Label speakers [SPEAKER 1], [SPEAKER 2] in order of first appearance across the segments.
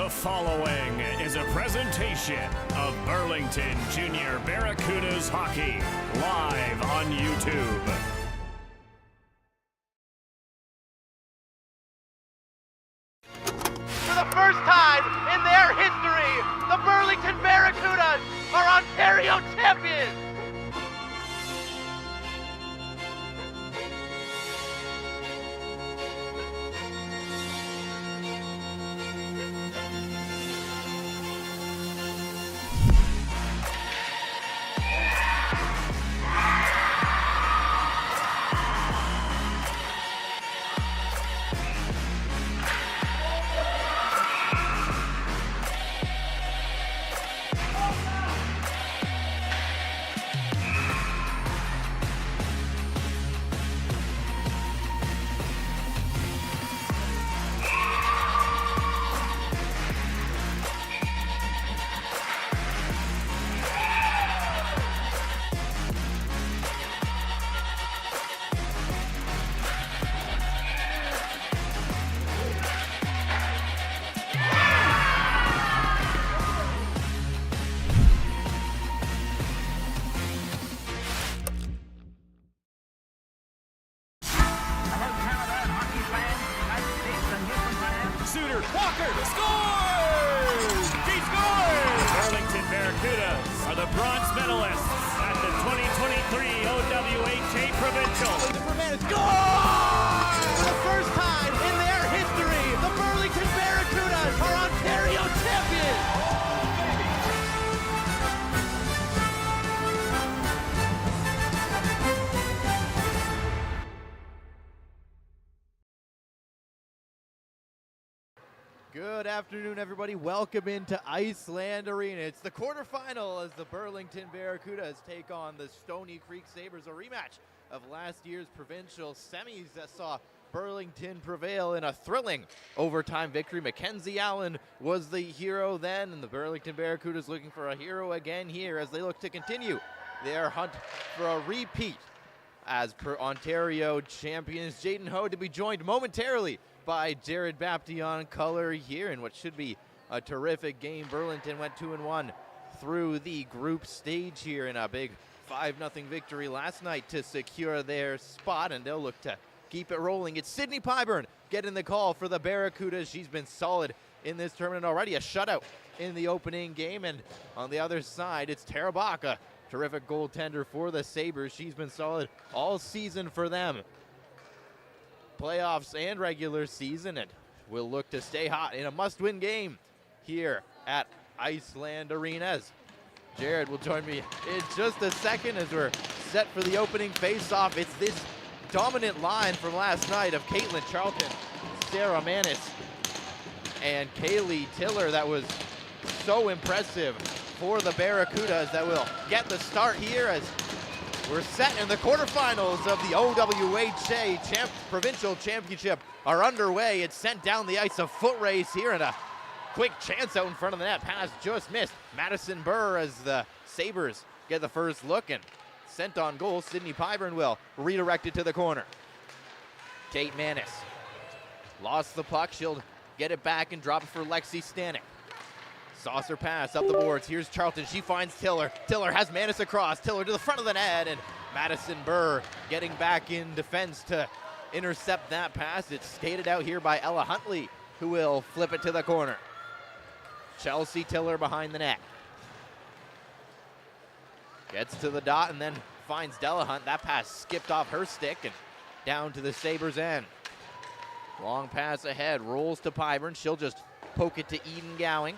[SPEAKER 1] The following is a presentation of Burlington Junior Barracudas Hockey, live on YouTube.
[SPEAKER 2] For the first time in their history, the Burlington Barracudas are Ontario champions!
[SPEAKER 1] Walker scores! He scores! Burlington Barracudas are the bronze medalists at the 2023 OWHA Provincial.
[SPEAKER 2] For the first time in their history, the Burlington Barracudas are Ontario champions! Good afternoon, everybody. Welcome into Iceland Arena. It's the quarterfinal as the Burlington Barracudas take on the Stoney Creek Sabres, a rematch of last year's provincial semis that saw Burlington prevail in a thrilling overtime victory. Mackenzie Allen was the hero then, and the Burlington Barracudas looking for a hero again here as they look to continue their hunt for a repeat as per Ontario champions. Jaden Ho to be joined momentarily by Jared Bapty on color here in what should be a terrific game. Burlington went 2-1 through the group stage here in a big 5-0 victory last night to secure their spot, and they'll look to keep it rolling. It's Sydney Pyburn getting the call for the Barracudas. She's been solid in this tournament already, a shutout in the opening game, and on the other side, it's Tara Bach, a terrific goaltender for the Sabres. She's been solid all season for them, playoffs and regular season, and will look to stay hot in a must-win game here at Iceland Arenas. Jared will join me in just a second as we're set for the opening face-off. It's this dominant line from last night of Caitlin Charlton, Sarah Manis, and Kaylee Tiller that was so impressive for the Barracudas that will get the start here as we're set in the quarterfinals of the OWHA Provincial Championship are underway. It's sent down the ice, a foot race here, and a quick chance out in front of the net. Pass just missed. Madison Burr as the Sabres get the first look, and sent on goal. Sydney Pyburn will redirect it to the corner. Kate Manis lost the puck. She'll get it back and drop it for Lexi Stanek. Saucer pass up the boards. Here's Charlton. She finds Tiller. Tiller has Manis across. Tiller to the front of the net, and Madison Burr getting back in defense to intercept that pass. It's skated out here by Ella Huntley, who will flip it to the corner. Chelsea Tiller behind the net. Gets to the dot and then finds Delahunt. That pass skipped off her stick and down to the Sabres' end. Long pass ahead. Rolls to Pyburn. She'll just poke it to Eden Gowing.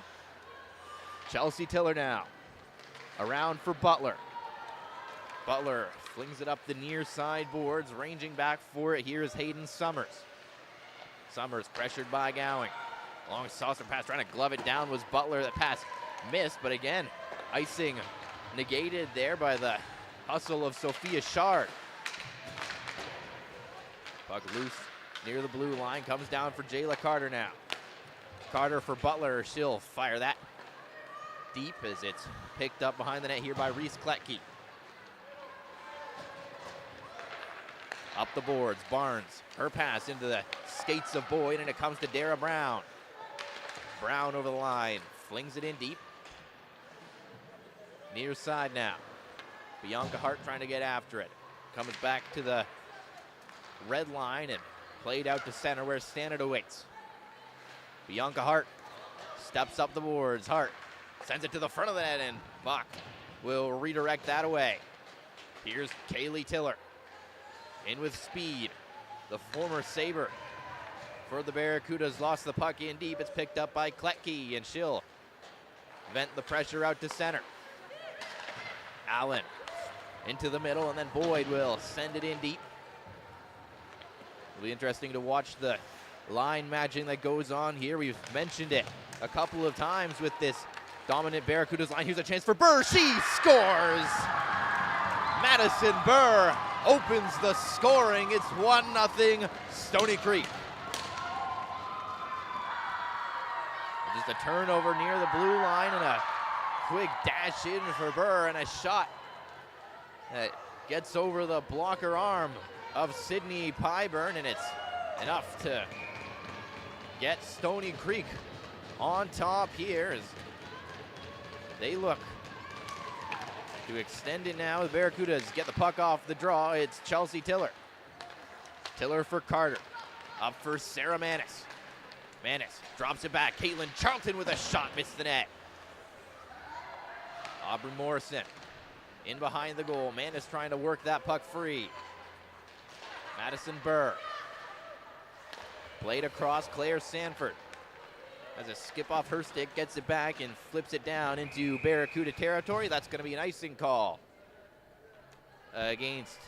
[SPEAKER 2] Chelsea Tiller now. Around for Butler. Butler flings it up the near side boards. Ranging back for it here is Hayden Summers. Summers pressured by Gowing. Long saucer pass, trying to glove it down was Butler. That pass missed, but again, icing negated there by the hustle of Sophia Shard. Puck loose near the blue line, comes down for Jayla Carter now. Carter for Butler, she'll fire that deep as it's picked up behind the net here by Reese Kletke. Up the boards, Barnes, her pass into the skates of Boyd, and it comes to Dara Brown. Brown over the line, flings it in deep. Near side now. Bianca Hart trying to get after it. Comes back to the red line and played out to center where Stanek awaits. Bianca Hart steps up the boards. Hart sends it to the front of the net, and Bach will redirect that away. Here's Kaylee Tiller in with speed. The former Sabre for the Barracudas lost the puck in deep. It's picked up by Kletke, and she'll vent the pressure out to center. Allen into the middle, and then Boyd will send it in deep. It'll be interesting to watch the line matching that goes on here. We've mentioned it a couple of times with this dominant Barracudas line. Here's a chance for Burr. She scores! Madison Burr opens the scoring. It's 1-0 Stoney Creek. Just a turnover near the blue line and a quick dash in for Burr, and a shot that gets over the blocker arm of Sydney Pyburn, and it's enough to get Stoney Creek on top here as they look to extend it now. The Barracudas get the puck off the draw. It's Chelsea Tiller. Tiller for Carter. Up for Sarah Manis. Manis drops it back. Caitlin Charlton with a shot, missed the net. Aubrey Morrison in behind the goal. Manis trying to work that puck free. Madison Burr. Played across. Claire Sanford has a skip off her stick, gets it back and flips it down into Barracuda territory. That's going to be an icing call against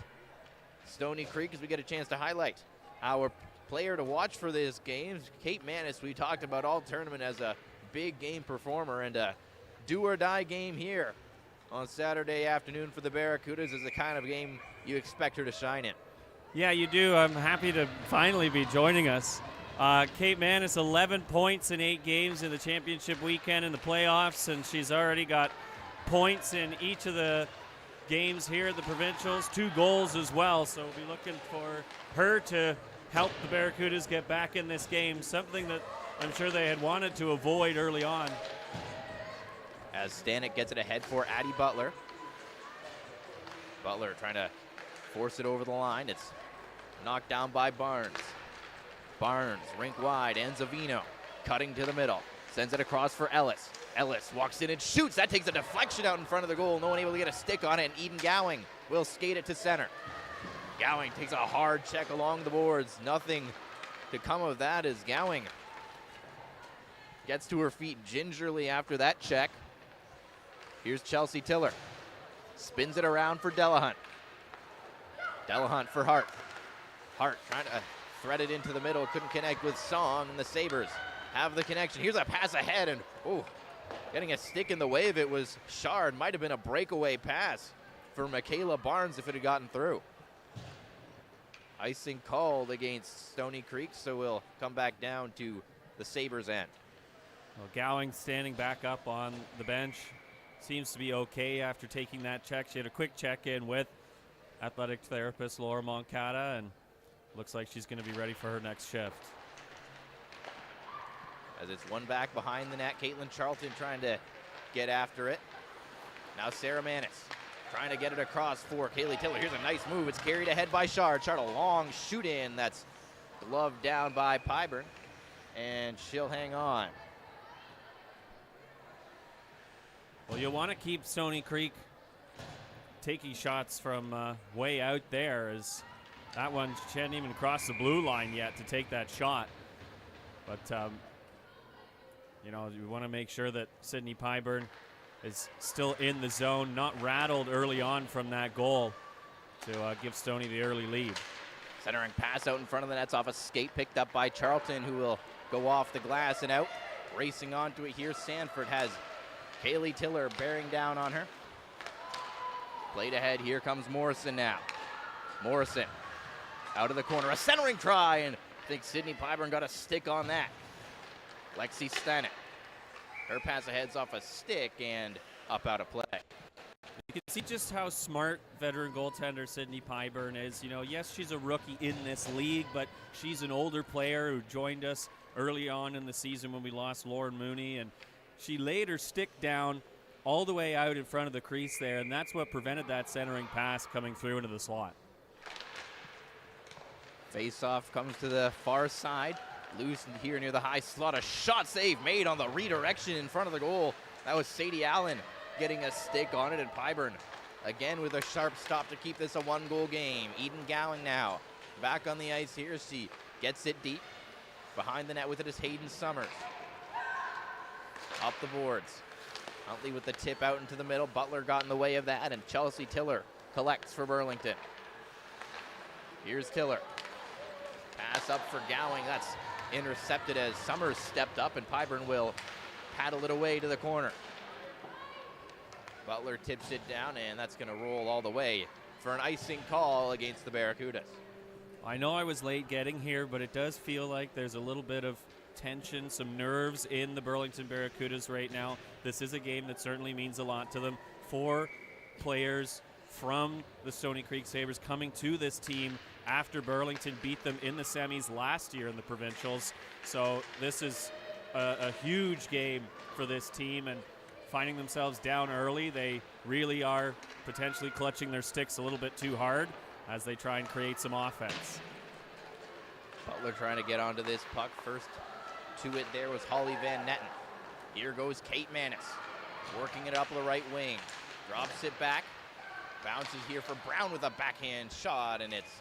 [SPEAKER 2] Stoney Creek as we get a chance to highlight our player to watch for this game. Kate Manis, we talked about all tournament as a big game performer, and a do or die game here on Saturday afternoon for the Barracudas is the kind of game you expect her to shine in.
[SPEAKER 3] Yeah, you do. I'm happy to finally be joining us. Kate Manis, 11 points in 8 games in the championship weekend in the playoffs, and she's already got points in each of the games here at the Provincials, 2 goals as well. So we'll be looking for her to help the Barracudas get back in this game, something that I'm sure they had wanted to avoid early on.
[SPEAKER 2] As Stanek gets it ahead for Addie Butler. Butler trying to force it over the line. It's knocked down by Barnes. Barnes, rink wide, and Zavino cutting to the middle. Sends it across for Ellis. Ellis walks in and shoots. That takes a deflection out in front of the goal. No one able to get a stick on it, and Eden Gowing will skate it to center. Gowing takes a hard check along the boards. Nothing to come of that as Gowing gets to her feet gingerly after that check. Here's Chelsea Tiller. Spins it around for Delahunt. Delahunt for Hart. Hart trying to thread it into the middle. Couldn't connect with Song, and the Sabres have the connection. Here's a pass ahead, and getting a stick in the way of it was Shard. Might have been a breakaway pass for Michaela Barnes if it had gotten through. Icing called against Stoney Creek, so we'll come back down to the Sabres end.
[SPEAKER 3] Well, Gowing standing back up on the bench. Seems to be okay after taking that check. She had a quick check-in with athletic therapist Laura Moncada, and looks like she's going to be ready for her next shift.
[SPEAKER 2] As it's one back behind the net, Caitlin Charlton trying to get after it. Now Sarah Manis trying to get it across for Kaylee Tiller. Here's a nice move. It's carried ahead by Shard. Shard, a long shoot in. That's gloved down by Pyburn, and she'll hang on.
[SPEAKER 3] Well, you'll want to keep Stoney Creek taking shots from way out there, as that one, she hadn't even crossed the blue line yet to take that shot. But, you want to make sure that Sydney Pyburn is still in the zone, not rattled early on from that goal to give Stoney the early lead.
[SPEAKER 2] Centering pass out in front of the nets off a skate picked up by Charlton, who will go off the glass and out. Racing onto it here, Sanford has Kaylee Tiller bearing down on her. Played ahead, here comes Morrison now. Morrison out of the corner, a centering try, and I think Sydney Pyburn got a stick on that. Lexi Stanek. Her pass ahead's off a stick and up out of play.
[SPEAKER 3] You can see just how smart veteran goaltender Sydney Pyburn is. You know, yes, she's a rookie in this league, but she's an older player who joined us early on in the season when we lost Lauren Mooney, and she laid her stick down all the way out in front of the crease there, and that's what prevented that centering pass coming through into the slot.
[SPEAKER 2] Face-off comes to the far side. Loose here near the high slot. A shot save made on the redirection in front of the goal. That was Sadie Allen getting a stick on it, and Pyburn again with a sharp stop to keep this a one-goal game. Eden Gowing now back on the ice here. She gets it deep. Behind the net with it is Hayden Summers. Up the boards. Huntley with the tip out into the middle. Butler got in the way of that, and Chelsea Tiller collects for Burlington. Here's Tiller. Pass up for Gowing. That's intercepted as Summers stepped up, and Pyburn will paddle it away to the corner. Butler tips it down, and that's going to roll all the way for an icing call against the Barracudas.
[SPEAKER 3] I know I was late getting here, but it does feel like there's a little bit of tension, some nerves in the Burlington Barracudas right now. This is a game that certainly means a lot to them. 4 players from the Stoney Creek Sabres coming to this team after Burlington beat them in the semis last year in the Provincials. So this is a huge game for this team, and finding themselves down early, they really are potentially clutching their sticks a little bit too hard as they try and create some offense.
[SPEAKER 2] Butler trying to get onto this puck. First to it there was Holly Van Netten. Here goes Kate Manis, working it up the right wing. Drops it back. Bounces here for Brown with a backhand shot, and it's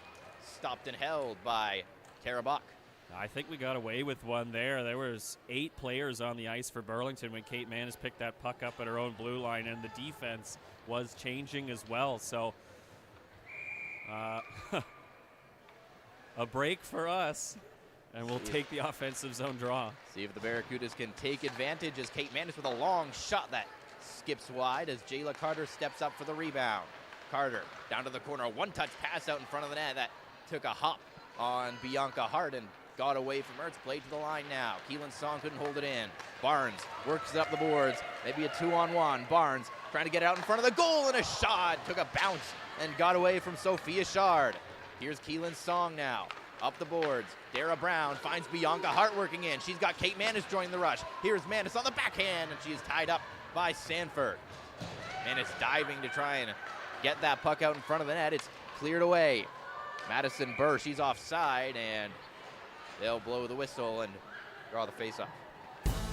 [SPEAKER 2] stopped and held by Tara Buck.
[SPEAKER 3] I think we got away with one there. There was 8 players on the ice for Burlington when Kate Manis picked that puck up at her own blue line, and the defense was changing as well. So a break for us, and we'll take the offensive zone draw.
[SPEAKER 2] See if the Barracudas can take advantage as Kate Manis with a long shot that skips wide as Jayla Carter steps up for the rebound. Carter down to the corner, one-touch pass out in front of the net that took a hop on Bianca Hart and got away from her. It's played to the line now. Keelan Song couldn't hold it in. Barnes works it up the boards. Maybe a 2-on-1. Barnes trying to get it out in front of the goal, and a shot. Took a bounce and got away from Sophia Shard. Here's Keelan Song now. Up the boards. Dara Brown finds Bianca Hart working in. She's got Kate Manis joining the rush. Here's Manis on the backhand, and she is tied up by Sanford. Manis diving to try and get that puck out in front of the net. It's cleared away. Madison Burr, she's offside, and they'll blow the whistle and draw the faceoff.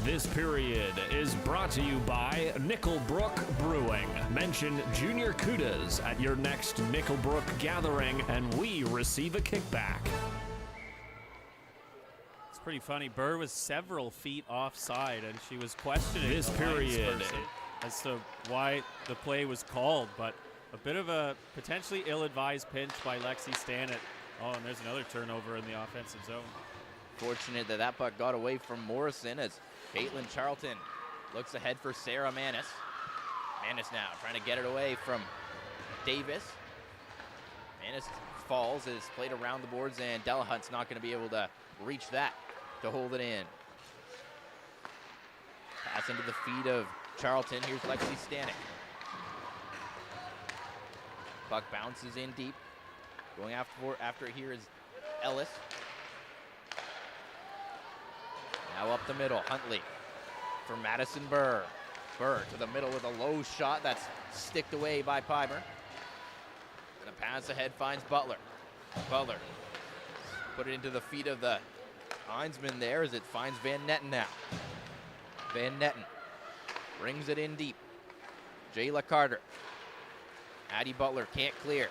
[SPEAKER 1] This period is brought to you by Nickelbrook Brewing. Mention Junior Cudas at your next Nickelbrook gathering, and we receive a kickback.
[SPEAKER 3] It's pretty funny. Burr was several feet offside, and she was questioning
[SPEAKER 1] This
[SPEAKER 3] the
[SPEAKER 1] period
[SPEAKER 3] linesperson as to why the play was called, but a bit of a potentially ill-advised pinch by Lexi Stannett. Oh, and there's another turnover in the offensive zone.
[SPEAKER 2] Fortunate that that puck got away from Morrison as Caitlin Charlton looks ahead for Sarah Manis. Manis now trying to get it away from Davis. Manis falls, is played around the boards, and Delahunt's not going to be able to reach that to hold it in. Pass into the feet of Charlton. Here's Lexi Stanek. Puck bounces in deep. Going after it here is Ellis. Now up the middle, Huntley for Madison Burr. Burr to the middle with a low shot that's sticked away by Pyburn. And a pass ahead finds Butler. Butler put it into the feet of the linesman there as it finds Van Netten now. Van Netten brings it in deep. Jayla Carter. Addie Butler can't clear.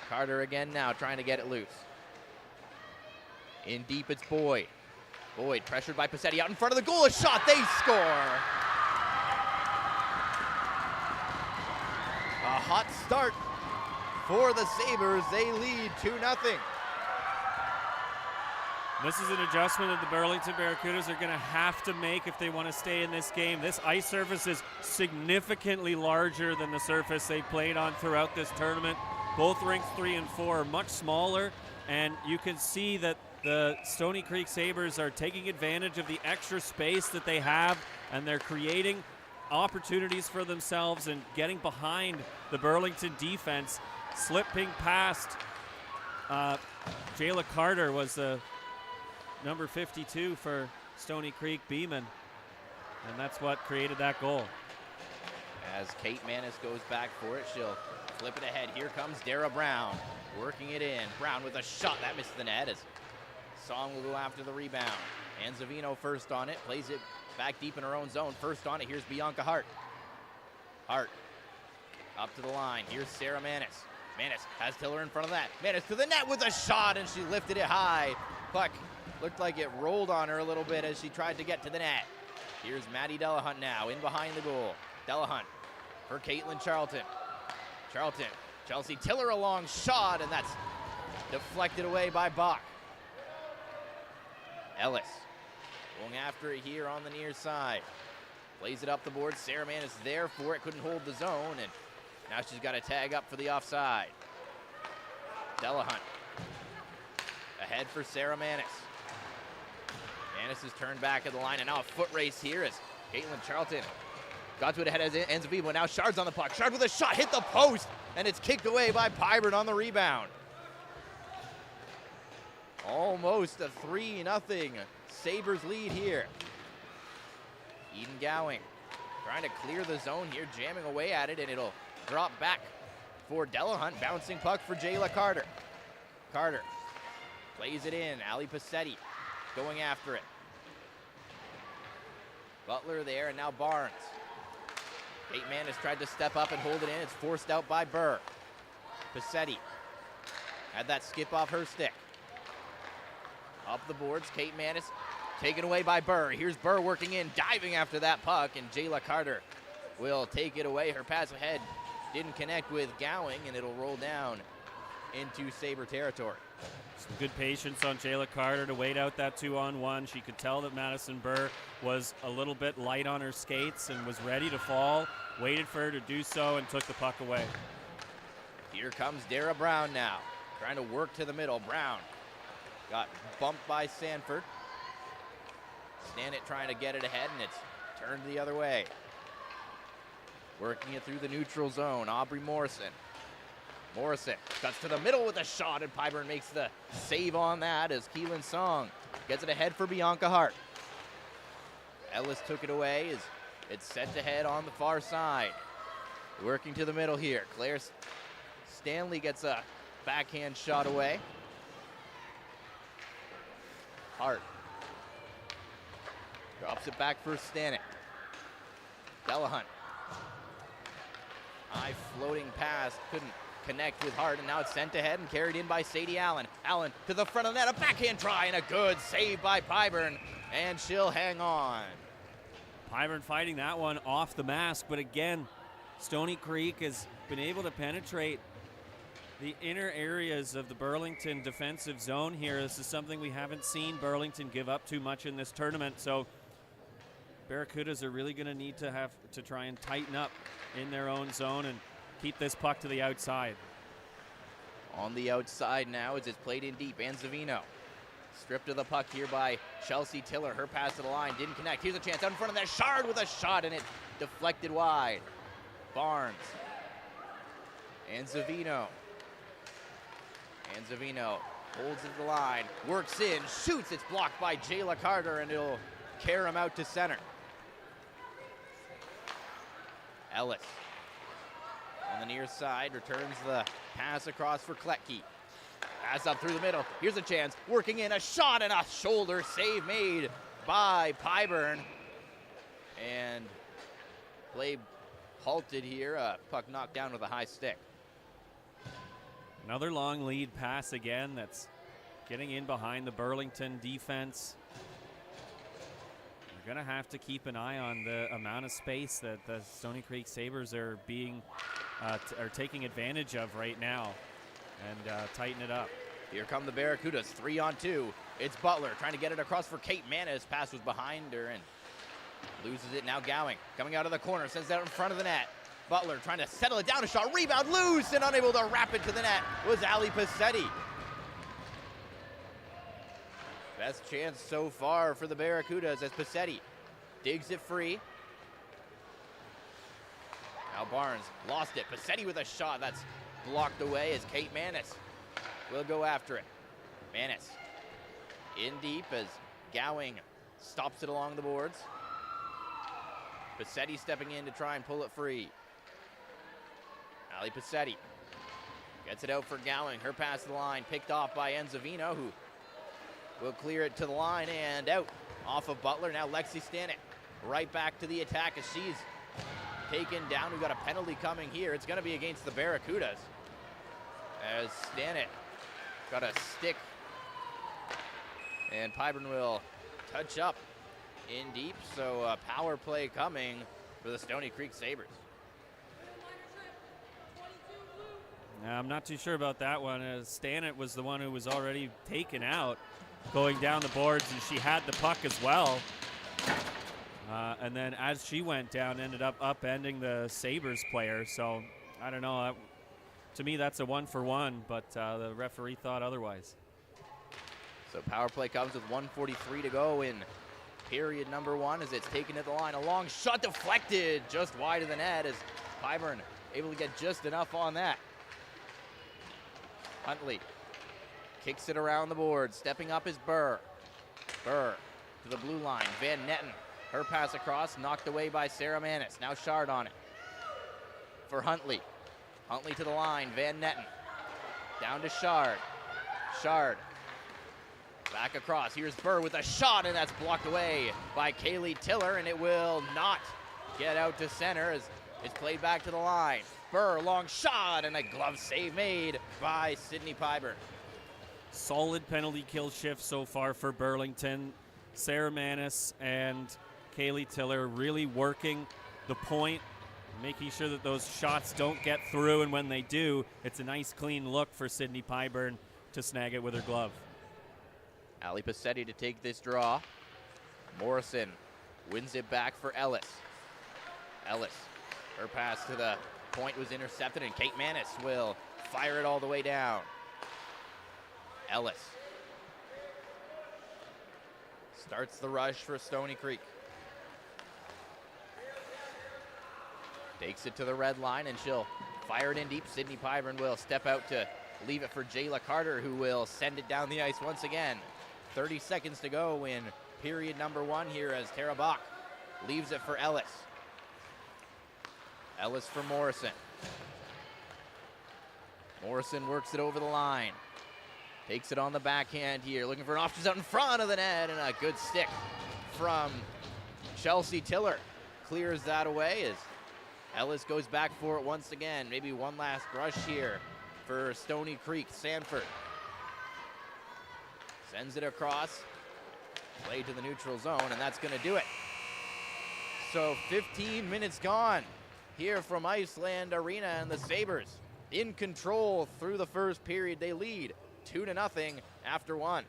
[SPEAKER 2] Carter again now trying to get it loose. In deep, it's Boyd. Boyd pressured by Passetti out in front of the goal. A shot, they score. A hot start for the Sabres. They lead 2-0.
[SPEAKER 3] This is an adjustment that the Burlington Barracudas are going to have to make if they want to stay in this game. This ice surface is significantly larger than the surface they played on throughout this tournament. Both rinks 3 and 4 are much smaller, and you can see that the Stoney Creek Sabres are taking advantage of the extra space that they have, and they're creating opportunities for themselves and getting behind the Burlington defense. Slipping past Jayla Carter was the number 52 for Stoney Creek Beeman, and that's what created that goal.
[SPEAKER 2] As Kate Manis goes back for it, she'll flip it ahead. Here comes Dara Brown, working it in. Brown with a shot that missed the net as Song will go after the rebound. Anzavino first on it, plays it back deep in her own zone. First on it, here's Bianca Hart. Hart up to the line. Here's Sarah Manis. Manis has Tiller in front of that. Manis to the net with a shot, and she lifted it high. Puck looked like it rolled on her a little bit as she tried to get to the net. Here's Maddie Delahunt now in behind the goal. Delahunt for Caitlin Charlton. Chelsea Tiller a long shot, and that's deflected away by Bach. Ellis going after it here on the near side. Plays it up the board. Sarah Manis there for it. Couldn't hold the zone, and now she's got a tag up for the offside. Delahunt ahead for Sarah Manis. Manis is turned back at the line, and now a foot race here as Caitlin Charlton got to it ahead as Anzavino. Now Shard's on the puck. Shard with a shot, hit the post, and it's kicked away by Pyburn on the rebound. Almost a 3-0 Sabres lead here. Eden Gowing trying to clear the zone here, jamming away at it, and it'll drop back for Delahunt. Bouncing puck for Jayla Carter. Carter plays it in. Ali Passetti going after it. Butler there, and now Barnes. Kate Manis tried to step up and hold it in. It's forced out by Burr. Passetti had that skip off her stick. Up the boards, Kate Manis taken away by Burr. Here's Burr working in, diving after that puck, and Jayla Carter will take it away. Her pass ahead didn't connect with Gowing, and it'll roll down into Sabre territory.
[SPEAKER 3] Some good patience on Jayla Carter to wait out that 2-on-1. She could tell that Madison Burr was a little bit light on her skates and was ready to fall. Waited for her to do so and took the puck away.
[SPEAKER 2] Here comes Dara Brown now, trying to work to the middle. Brown got bumped by Sanford. Stannett trying to get it ahead, and it's turned the other way. Working it through the neutral zone, Aubrey Morrison. Morrison cuts to the middle with a shot, and Pyburn makes the save on that as Keelan Song gets it ahead for Bianca Hart. Ellis took it away as it's set to head on the far side. Working to the middle here. Claire Stanley gets a backhand shot away. Hart drops it back for Stannett. Delahunt. High floating pass, couldn't connect with Hart, and now it's sent ahead and carried in by Sadie Allen. Allen to the front of the net, a backhand try, and a good save by Pyburn, and she'll hang on.
[SPEAKER 3] Pyburn fighting that one off the mask, but again, Stoney Creek has been able to penetrate the inner areas of the Burlington defensive zone here. This is something we haven't seen Burlington give up too much in this tournament, so Barracudas are really going to need to have to try and tighten up in their own zone and keep this puck to the outside.
[SPEAKER 2] On the outside now as it's played in deep. Anzavino stripped of the puck here by Chelsea Tiller. Her pass to the line didn't connect. Here's a chance out in front of that. Shard with a shot, and it deflected wide. Barnes. Anzavino holds it to the line, works in, shoots. It's blocked by Jayla Carter, and it'll carry him out to center. Ellis on the near side returns the pass across for Kletke. Pass up through the middle. Here's a chance. Working in, a shot, and a shoulder save made by Pyburn. And play halted here. Puck knocked down with a high stick.
[SPEAKER 3] Another long lead pass again that's getting in behind the Burlington defense. You're going to have to keep an eye on the amount of space that the Stoney Creek Sabres are are taking advantage of right now, and tighten it up.
[SPEAKER 2] Here come the Barracudas, 3-on-2. It's Butler trying to get it across for Kate Manis. Pass was behind her and loses it. Now Gowing coming out of the corner, sends it out in front of the net. Butler trying to settle it down, a shot, rebound, loose, and unable to wrap it to the net was Ali Passetti. Best chance so far for the Barracudas as Passetti digs it free. Barnes lost it. Passetti with a shot that's blocked away as Kate Manis will go after it. Manis in deep as Gowing stops it along the boards. Passetti stepping in to try and pull it free. Ali Passetti gets it out for Gowing. Her pass to the line picked off by Enzavino, who will clear it to the line and out off of Butler. Now Lexi Stanek right back to the attack as she's taken down. We've got a penalty coming here. It's going to be against the Barracudas as Stanek got a stick, and Pyburn will touch up in deep. So power play coming for the Stoney Creek Sabres.
[SPEAKER 3] I'm not too sure about that one, as Stanek was the one who was already taken out going down the boards, and she had the puck as well. And then as she went down, ended up upending the Sabres player. So I don't know. To me, that's a 1-for-1, but the referee thought otherwise.
[SPEAKER 2] So power play comes with 1:43 to go in period number 1 as it's taken to the line. A long shot deflected just wide of the net as Pyburn able to get just enough on that. Huntley kicks it around the board. Stepping up is Burr. Burr to the blue line. Van Netten. Her pass across, knocked away by Sarah Manis. Now Shard on it for Huntley. Huntley to the line. Van Netten. Down to Shard. Shard. Back across. Here's Burr with a shot, and that's blocked away by Kaylee Tiller, and it will not get out to center as it's played back to the line. Burr, long shot, and a glove save made by Sydney Pyburn.
[SPEAKER 3] Solid penalty kill shift so far for Burlington. Sarah Manis and Kaylee Tiller really working the point, making sure that those shots don't get through, and when they do, it's a nice clean look for Sydney Pyburn to snag it with her glove.
[SPEAKER 2] Ali Passetti to take this draw. Morrison wins it back for Ellis. Ellis, her pass to the point was intercepted, and Kate Manis will fire it all the way down. Ellis starts the rush for Stoney Creek. Takes it to the red line, and she'll fire it in deep. Sydney Pyburn will step out to leave it for Jayla Carter, who will send it down the ice once again. 30 seconds to go in period number 1 here as Tara Bach leaves it for Ellis. Ellis for Morrison. Morrison works it over the line. Takes it on the backhand here, looking for an off. She's out in front of the net, and a good stick from Chelsea Tiller clears that away as Ellis goes back for it once again. Maybe one last rush here for Stoney Creek. Sanford sends it across, play to the neutral zone, and that's going to do it. So 15 minutes gone here from Iceland Arena, and the Sabres in control through the first period. They lead 2-0 after 1.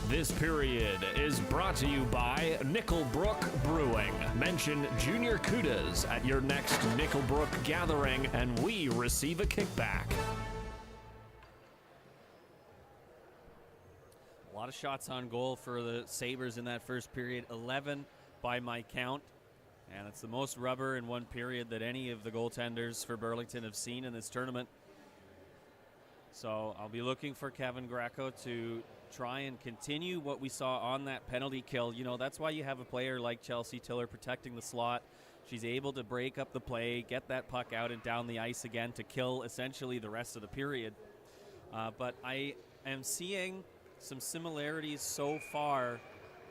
[SPEAKER 1] This period is brought to you by Nickelbrook Brewing. Mention Junior Kudas at your next Nickelbrook gathering, and we receive a kickback.
[SPEAKER 3] A lot of shots on goal for the Sabres in that first period, 11 by my count. And it's the most rubber in one period that any of the goaltenders for Burlington have seen in this tournament. So I'll be looking for Kevin Greco to try and continue what we saw on that penalty kill. You know, that's why you have a player like Chelsea Tiller protecting the slot. She's able to break up the play, get that puck out and down the ice again to kill essentially the rest of the period. But I am seeing some similarities so far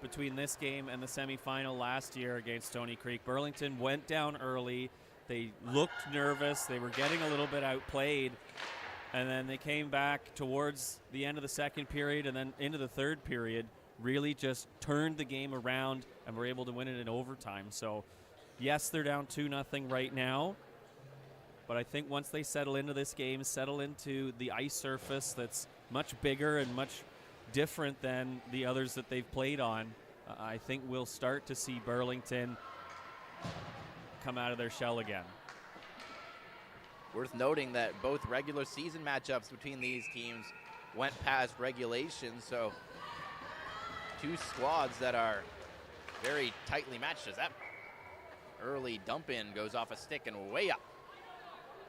[SPEAKER 3] between this game and the semifinal last year against Stoney Creek. Burlington went down early. They looked nervous. They were getting a little bit outplayed. And then they came back towards the end of the second period and then into the third period, really just turned the game around and were able to win it in overtime. So, yes, they're down 2-0 right now. But I think once they settle into this game, settle into the ice surface that's much bigger and much different than the others that they've played on, I think we'll start to see Burlington come out of their shell again.
[SPEAKER 2] Worth noting that both regular season matchups between these teams went past regulation, so two squads that are very tightly matched. As that Early dump in goes off a stick and way up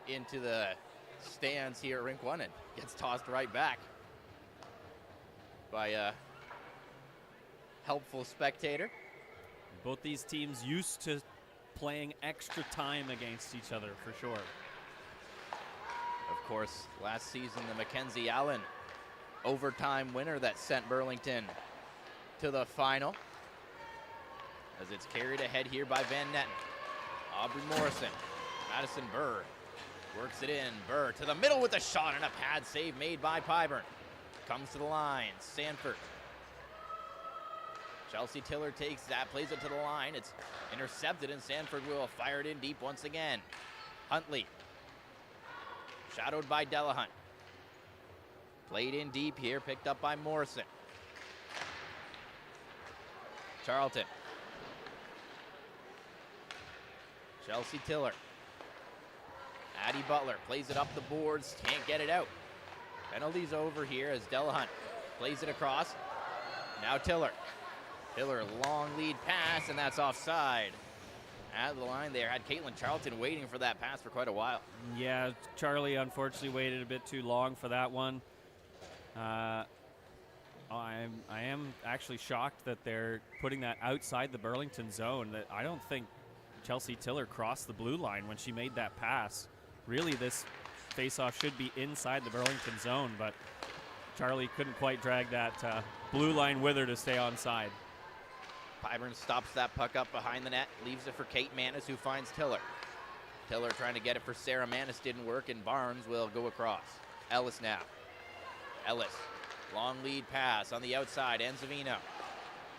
[SPEAKER 2] into the stands here at Rink 1 and gets tossed right back by a helpful spectator.
[SPEAKER 3] Both these teams used to playing extra time against each other, for sure.
[SPEAKER 2] Of course, last season, the Mackenzie Allen overtime winner that sent Burlington to the final. As it's carried ahead here by Van Netten. Aubrey Morrison, Madison Burr works it in. Burr to the middle with a shot and a pad save made by Pyburn. Comes to the line, Sanford. Chelsea Tiller takes that, plays it to the line. It's intercepted and Sanford will fire it in deep once again. Huntley, shadowed by Delahunt. Played in deep here, picked up by Morrison. Charlton. Chelsea Tiller. Addie Butler plays it up the boards, can't get it out. Penalties over here as Delahunt plays it across. Now Tiller. Tiller, long lead pass, and that's offside. At the line there, had Caitlin Charlton waiting for that pass for quite a while.
[SPEAKER 3] Yeah, Charlie unfortunately waited a bit too long for that one. I am actually shocked that they're putting that outside the Burlington zone. That I don't think Chelsea Tiller crossed the blue line when she made that pass. Really, this faceoff should be inside the Burlington zone, but Charlie couldn't quite drag that blue line with her to stay onside.
[SPEAKER 2] Pyburn stops that puck up behind the net, leaves it for Kate Manis, who finds Tiller. Tiller trying to get it for Sarah Manis, didn't work, and Barnes will go across. Ellis now. Ellis, long lead pass on the outside, Enzavino.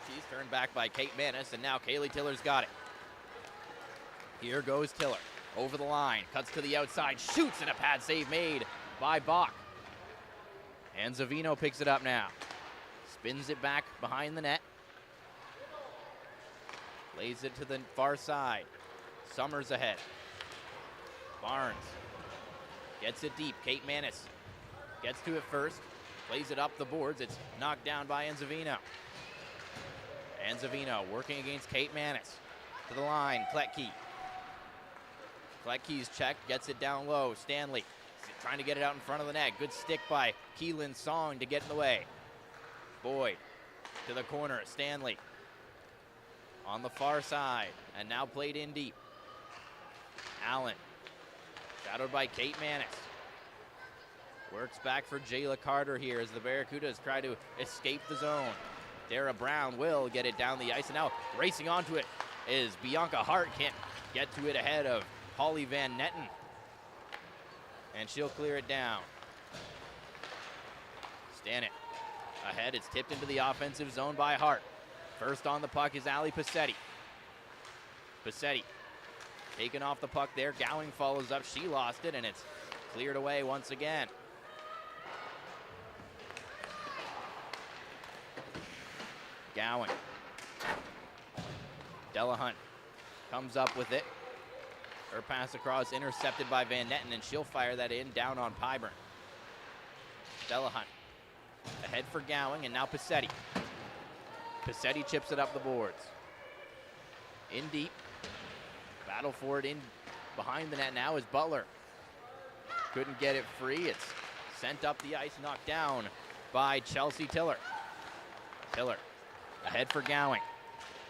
[SPEAKER 2] She's turned back by Kate Manis, and now Kaylee Tiller's got it. Here goes Tiller, over the line, cuts to the outside, shoots, and a pad save made by Bach. Enzavino picks it up now. Spins it back behind the net. Lays it to the far side. Summers ahead. Barnes gets it deep. Kate Manis gets to it first. Plays it up the boards. It's knocked down by Enzavino. Enzavino working against Kate Manis. To the line, Kletke. Kletke's checked, gets it down low. Stanley trying to get it out in front of the net. Good stick by Keelan Song to get in the way. Boyd to the corner. Stanley on the far side, and now played in deep. Allen, shadowed by Kate Manis. Works back for Jayla Carter here as the Barracudas try to escape the zone. Dara Brown will get it down the ice, and now racing onto it is Bianca Hart. Can't get to it ahead of Holly Van Netten. And she'll clear it down. Stanek ahead, it's tipped into the offensive zone by Hart. First on the puck is Ali Passetti. Passetti taken off the puck there. Gowing follows up. She lost it, and it's cleared away once again. Gowing. Delahunt comes up with it. Her pass across intercepted by Van Netten, and she'll fire that in down on Pyburn. Delahunt ahead for Gowing, and now Passetti. Passetti chips it up the boards. In deep. Battle for it in behind the net now is Butler. Couldn't get it free. It's sent up the ice, knocked down by Chelsea Tiller. Tiller ahead for Gowing.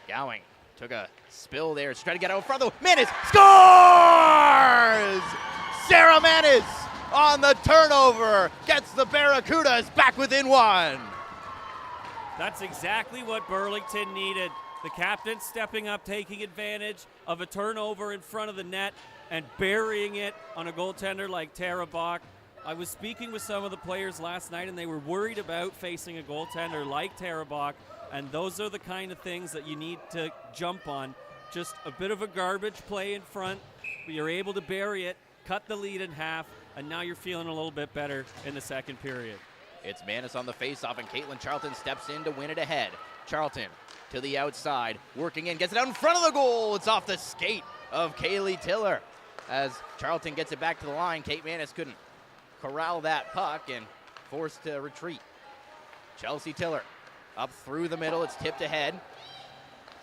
[SPEAKER 2] Gowing took a spill there. She's trying to get out in front of the Manis. Scores! Sarah Manis on the turnover gets the Barracudas back within one.
[SPEAKER 3] That's exactly what Burlington needed. The captain stepping up, taking advantage of a turnover in front of the net and burying it on a goaltender like Tara Bach. I was speaking with some of the players last night, and they were worried about facing a goaltender like Tara Bach, and those are the kind of things that you need to jump on. Just a bit of a garbage play in front, but you're able to bury it, cut the lead in half, and now you're feeling a little bit better in the second period.
[SPEAKER 2] It's Manis on the faceoff, and Caitlin Charlton steps in to win it ahead. Charlton to the outside, working in, gets it out in front of the goal. It's off the skate of Kaylee Tiller. As Charlton gets it back to the line, Kate Manis couldn't corral that puck and forced to retreat. Chelsea Tiller up through the middle. It's tipped ahead.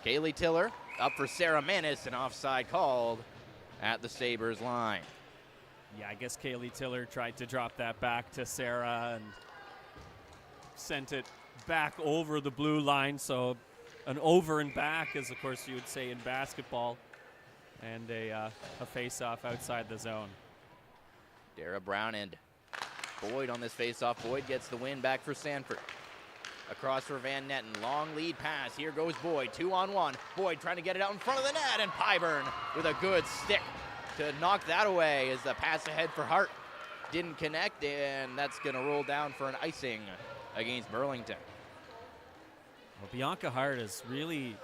[SPEAKER 2] Kaylee Tiller up for Sarah Manis, an offside called at the Sabres line.
[SPEAKER 3] Yeah, I guess Kaylee Tiller tried to drop that back to Sarah and sent it back over the blue line. So an over and back, as of course you would say in basketball, and a face-off outside the zone.
[SPEAKER 2] Dara Brown and Boyd on this face-off. Boyd gets the win back for Sanford. Across for Van Netten, long lead pass. Here goes Boyd, 2-on-1. Boyd trying to get it out in front of the net, and Pyburn with a good stick to knock that away as the pass ahead for Hart didn't connect, and that's going to roll down for an icing against Burlington.
[SPEAKER 3] Well, Bianca Hart has really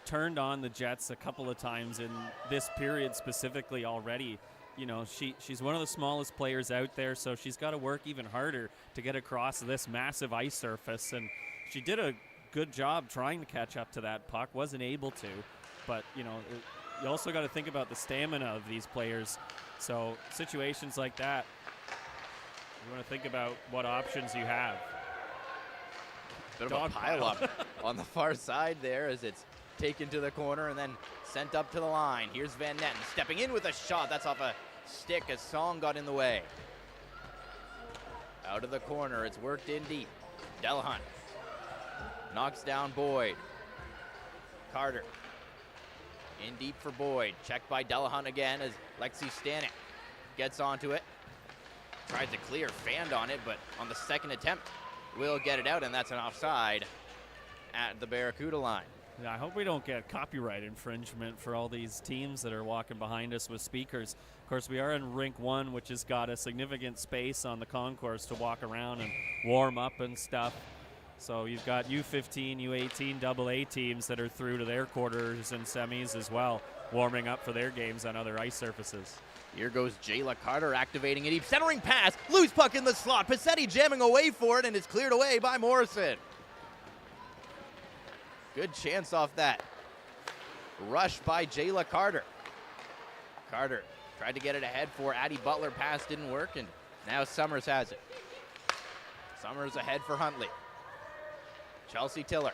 [SPEAKER 3] turned on the Jets a couple of times in this period specifically already. You know, she's one of the smallest players out there, so she's got to work even harder to get across this massive ice surface, and she did a good job trying to catch up to that puck, wasn't able to, but you know, you also got to think about the stamina of these players. So situations like that, you want to think about what options you have.
[SPEAKER 2] Bit of a pile-up on the far side there as it's taken to the corner and then sent up to the line. Here's Van Netten stepping in with a shot. That's off a stick as Song got in the way. Out of the corner, it's worked in deep. Delahunt knocks down Boyd. Carter in deep for Boyd. Checked by Delahunt again as Lexi Stanek gets onto it. Tried to clear, fanned on it, but on the second attempt will get it out, and that's an offside at the Barracuda line.
[SPEAKER 3] Yeah, I hope we don't get copyright infringement for all these teams that are walking behind us with speakers. Of course, we are in Rink 1, which has got a significant space on the concourse to walk around and warm up and stuff. So you've got U15, U18, AA teams that are through to their quarters and semis as well, warming up for their games on other ice surfaces.
[SPEAKER 2] Here goes Jayla Carter activating a deep centering pass. Loose puck in the slot. Passetti jamming away for it, and it's cleared away by Morrison. Good chance off that rush by Jayla Carter. Carter tried to get it ahead for Addie Butler. Pass didn't work, and now Summers has it. Summers ahead for Huntley. Chelsea Tiller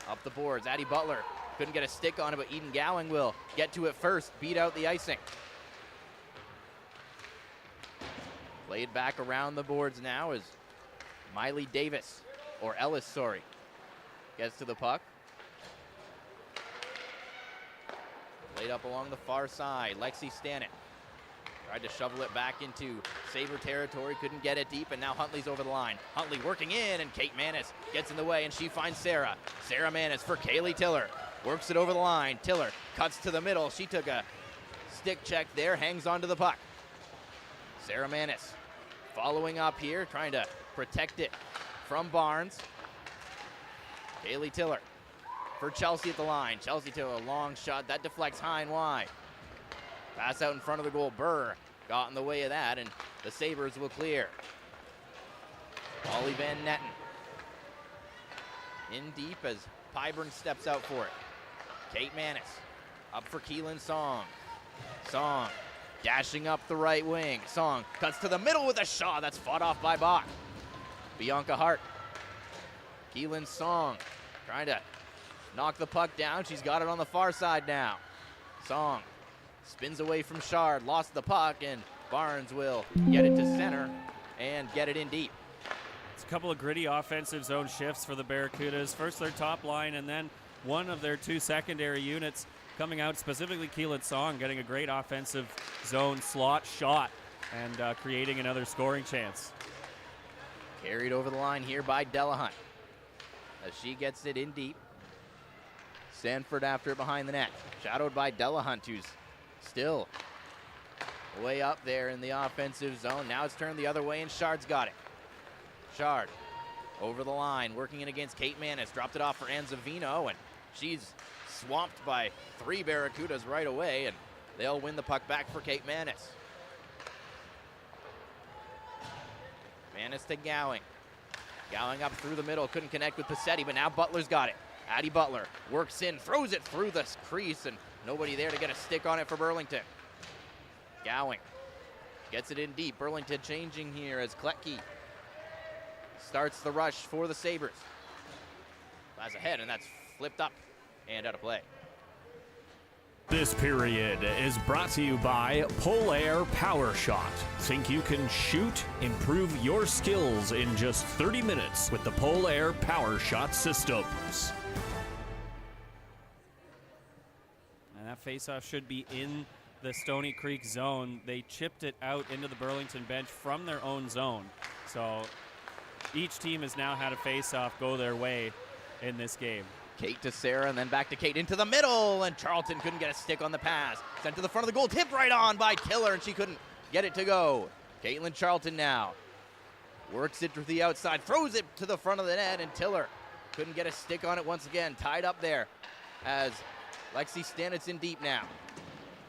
[SPEAKER 2] up the boards. Addie Butler couldn't get a stick on it, but Eden Gowing will get to it first, beat out the icing. Played back around the boards now as Miley Davis, or Ellis, sorry, gets to the puck. Played up along the far side. Lexi Stanek tried to shovel it back into Sabre territory, couldn't get it deep, and now Huntley's over the line. Huntley working in, and Kate Manis gets in the way, and she finds Sarah. Sarah Manis for Kaylee Tiller. Works it over the line. Tiller cuts to the middle. She took a stick check there, hangs onto the puck. Sarah Manis following up here, trying to protect it from Barnes. Kaylee Tiller for Chelsea at the line. Chelsea Tiller, a long shot. That deflects high and wide. Pass out in front of the goal. Burr got in the way of that, and the Sabres will clear. Ollie Van Netten in deep as Pyburn steps out for it. Kate Manis up for Keelan Song. Song dashing up the right wing. Song cuts to the middle with a shot. That's fought off by Bach. Bianca Hart. Keelan Song trying to knock the puck down. She's got it on the far side now. Song spins away from Shard. Lost the puck, and Barnes will get it to center and get it in deep.
[SPEAKER 3] It's a couple of gritty offensive zone shifts for the Barracudas. First their top line, and then one of their two secondary units coming out, specifically Keelan Song, getting a great offensive zone slot shot and creating another scoring chance.
[SPEAKER 2] Carried over the line here by Delahunt as she gets it in deep. Sanford after it behind the net. Shadowed by Delahunt, who's still way up there in the offensive zone. Now it's turned the other way, and Shard's got it. Shard over the line, working in against Kate Manis. Dropped it off for Anzavino, and she's swamped by three Barracudas right away, and they'll win the puck back for Kate Manis. Manis to Gowing. Gowing up through the middle, couldn't connect with Passetti, but now Butler's got it. Addie Butler works in, throws it through the crease, and nobody there to get a stick on it for Burlington. Gowing gets it in deep. Burlington changing here as Kletke starts the rush for the Sabres. Pass ahead, and that's flipped up and out of play.
[SPEAKER 1] This period is brought to you by Polair Power Shot. Think you can shoot? Improve your skills in just 30 minutes with the Polair Power Shot systems.
[SPEAKER 3] And that faceoff should be in the Stoney Creek zone. They chipped it out into the Burlington bench from their own zone. So each team has now had a faceoff go their way in this game.
[SPEAKER 2] Kate to Sarah, and then back to Kate into the middle, and Charlton couldn't get a stick on the pass. Sent to the front of the goal, tipped right on by Tiller, and she couldn't get it to go. Caitlin Charlton now works it to the outside, throws it to the front of the net, and Tiller couldn't get a stick on it once again. Tied up there as Lexi Stanitz deep now.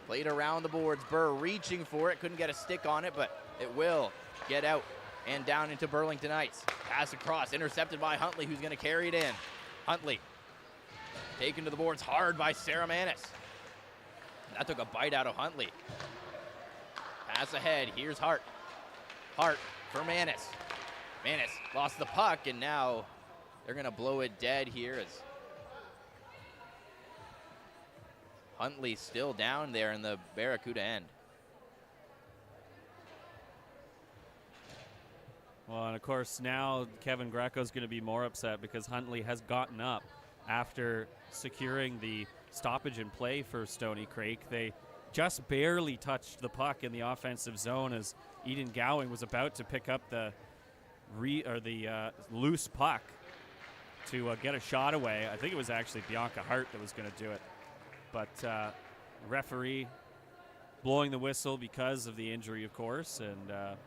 [SPEAKER 2] Played around the boards, Burr reaching for it, couldn't get a stick on it, but it will get out and down into Burlington Ice. Pass across, intercepted by Huntley, who's going to carry it in. Huntley taken to the boards hard by Sarah Manis. That took a bite out of Huntley. Pass ahead, here's Hart. Hart for Manis. Manis lost the puck, and now they're going to blow it dead here as Huntley still down there in the Barracuda end.
[SPEAKER 3] Well, and of course now Kevin Greco's going to be more upset because Huntley has gotten up after securing the stoppage in play for Stoney Creek. They just barely touched the puck in the offensive zone as Eden Gowing was about to pick up the loose puck to get a shot away. I think it was actually Bianca Hart that was going to do it. But referee blowing the whistle because of the injury, of course, and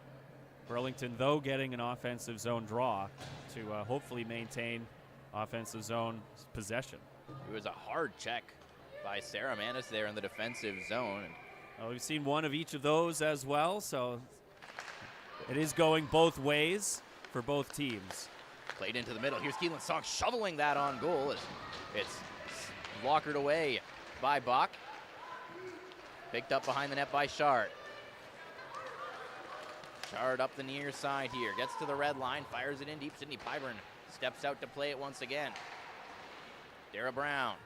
[SPEAKER 3] Burlington, though, getting an offensive zone draw to hopefully maintain offensive zone possession.
[SPEAKER 2] It was a hard check by Sarah Manis there in the defensive zone.
[SPEAKER 3] Well, we've seen one of each of those as well, so it is going both ways for both teams.
[SPEAKER 2] Played into the middle. Here's Keelan Song shoveling that on goal. It's blockered away by Bach. Picked up behind the net by Shard. Shard up the near side here. Gets to the red line, fires it in deep. Sydney Pyburn steps out to play it once again. Dara Brown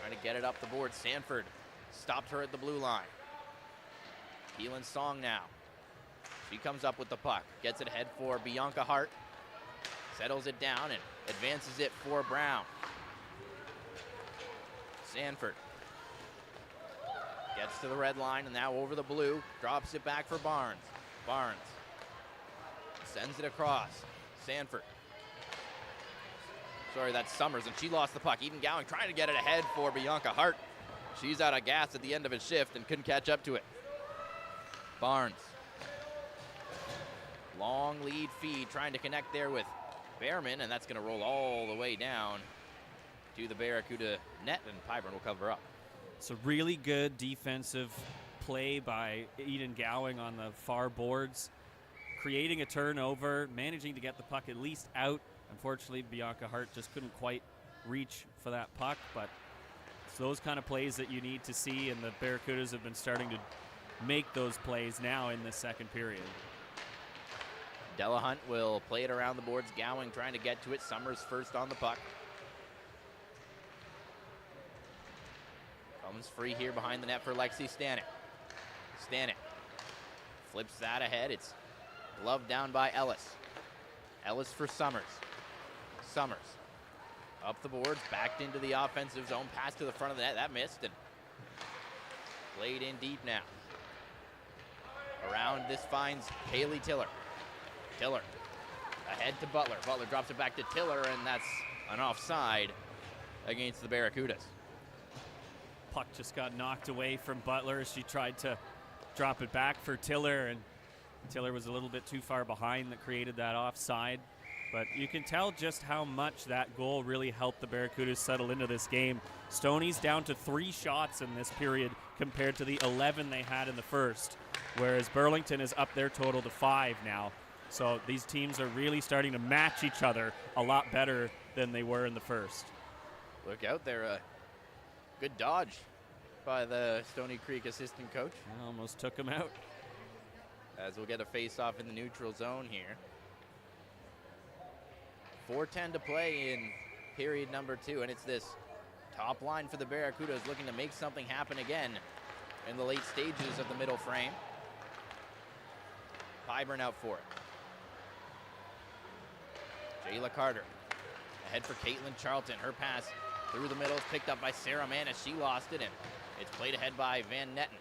[SPEAKER 2] trying to get it up the board. Sanford stopped her at the blue line. Keelan Song now. She comes up with the puck. Gets it ahead for Bianca Hart. Settles it down and advances it for Brown. Sanford gets to the red line and now over the blue. Drops it back for Barnes. Barnes sends it across. Sanford. Sorry, that's Summers, and she lost the puck. Eden Gowing trying to get it ahead for Bianca Hart. She's out of gas at the end of his shift and couldn't catch up to it. Barnes. Long lead feed, trying to connect there with Behrman, and that's going to roll all the way down to the Barracuda net, and Pyburn will cover up.
[SPEAKER 3] It's a really good defensive play by Eden Gowing on the far boards, creating a turnover, managing to get the puck at least out. Unfortunately, Bianca Hart just couldn't quite reach for that puck, but it's those kind of plays that you need to see, and the Barracudas have been starting to make those plays now in the second period.
[SPEAKER 2] Delahunt will play it around the boards. Gowing trying to get to it. Summers first on the puck. Comes free here behind the net for Lexi Stanek. Stanek flips that ahead. It's gloved down by Ellis. Ellis for Summers. Summers up the boards, backed into the offensive zone, pass to the front of the net. That missed and played in deep now. Around this finds Haley Tiller. Tiller ahead to Butler. Butler drops it back to Tiller, and that's an offside against the Barracudas.
[SPEAKER 3] Puck just got knocked away from Butler as she tried to drop it back for Tiller, and Tiller was a little bit too far behind that created that offside. But you can tell just how much that goal really helped the Barracudas settle into this game. Stoney's down to 3 shots in this period compared to the 11 they had in the first, whereas Burlington is up their total to 5 now. So these teams are really starting to match each other a lot better than they were in the first.
[SPEAKER 2] Look out there. Good dodge by the Stoney Creek assistant coach.
[SPEAKER 3] Almost took him out.
[SPEAKER 2] As we'll get a face-off in the neutral zone here. 4:10 to play in period number 2, and it's this top line for the Barracudas looking to make something happen again in the late stages of the middle frame. Pyburn out for it. Jayla Carter ahead for Caitlin Charlton. Her pass through the middle is picked up by Sarah Manis. She lost it, and it's played ahead by Van Netten.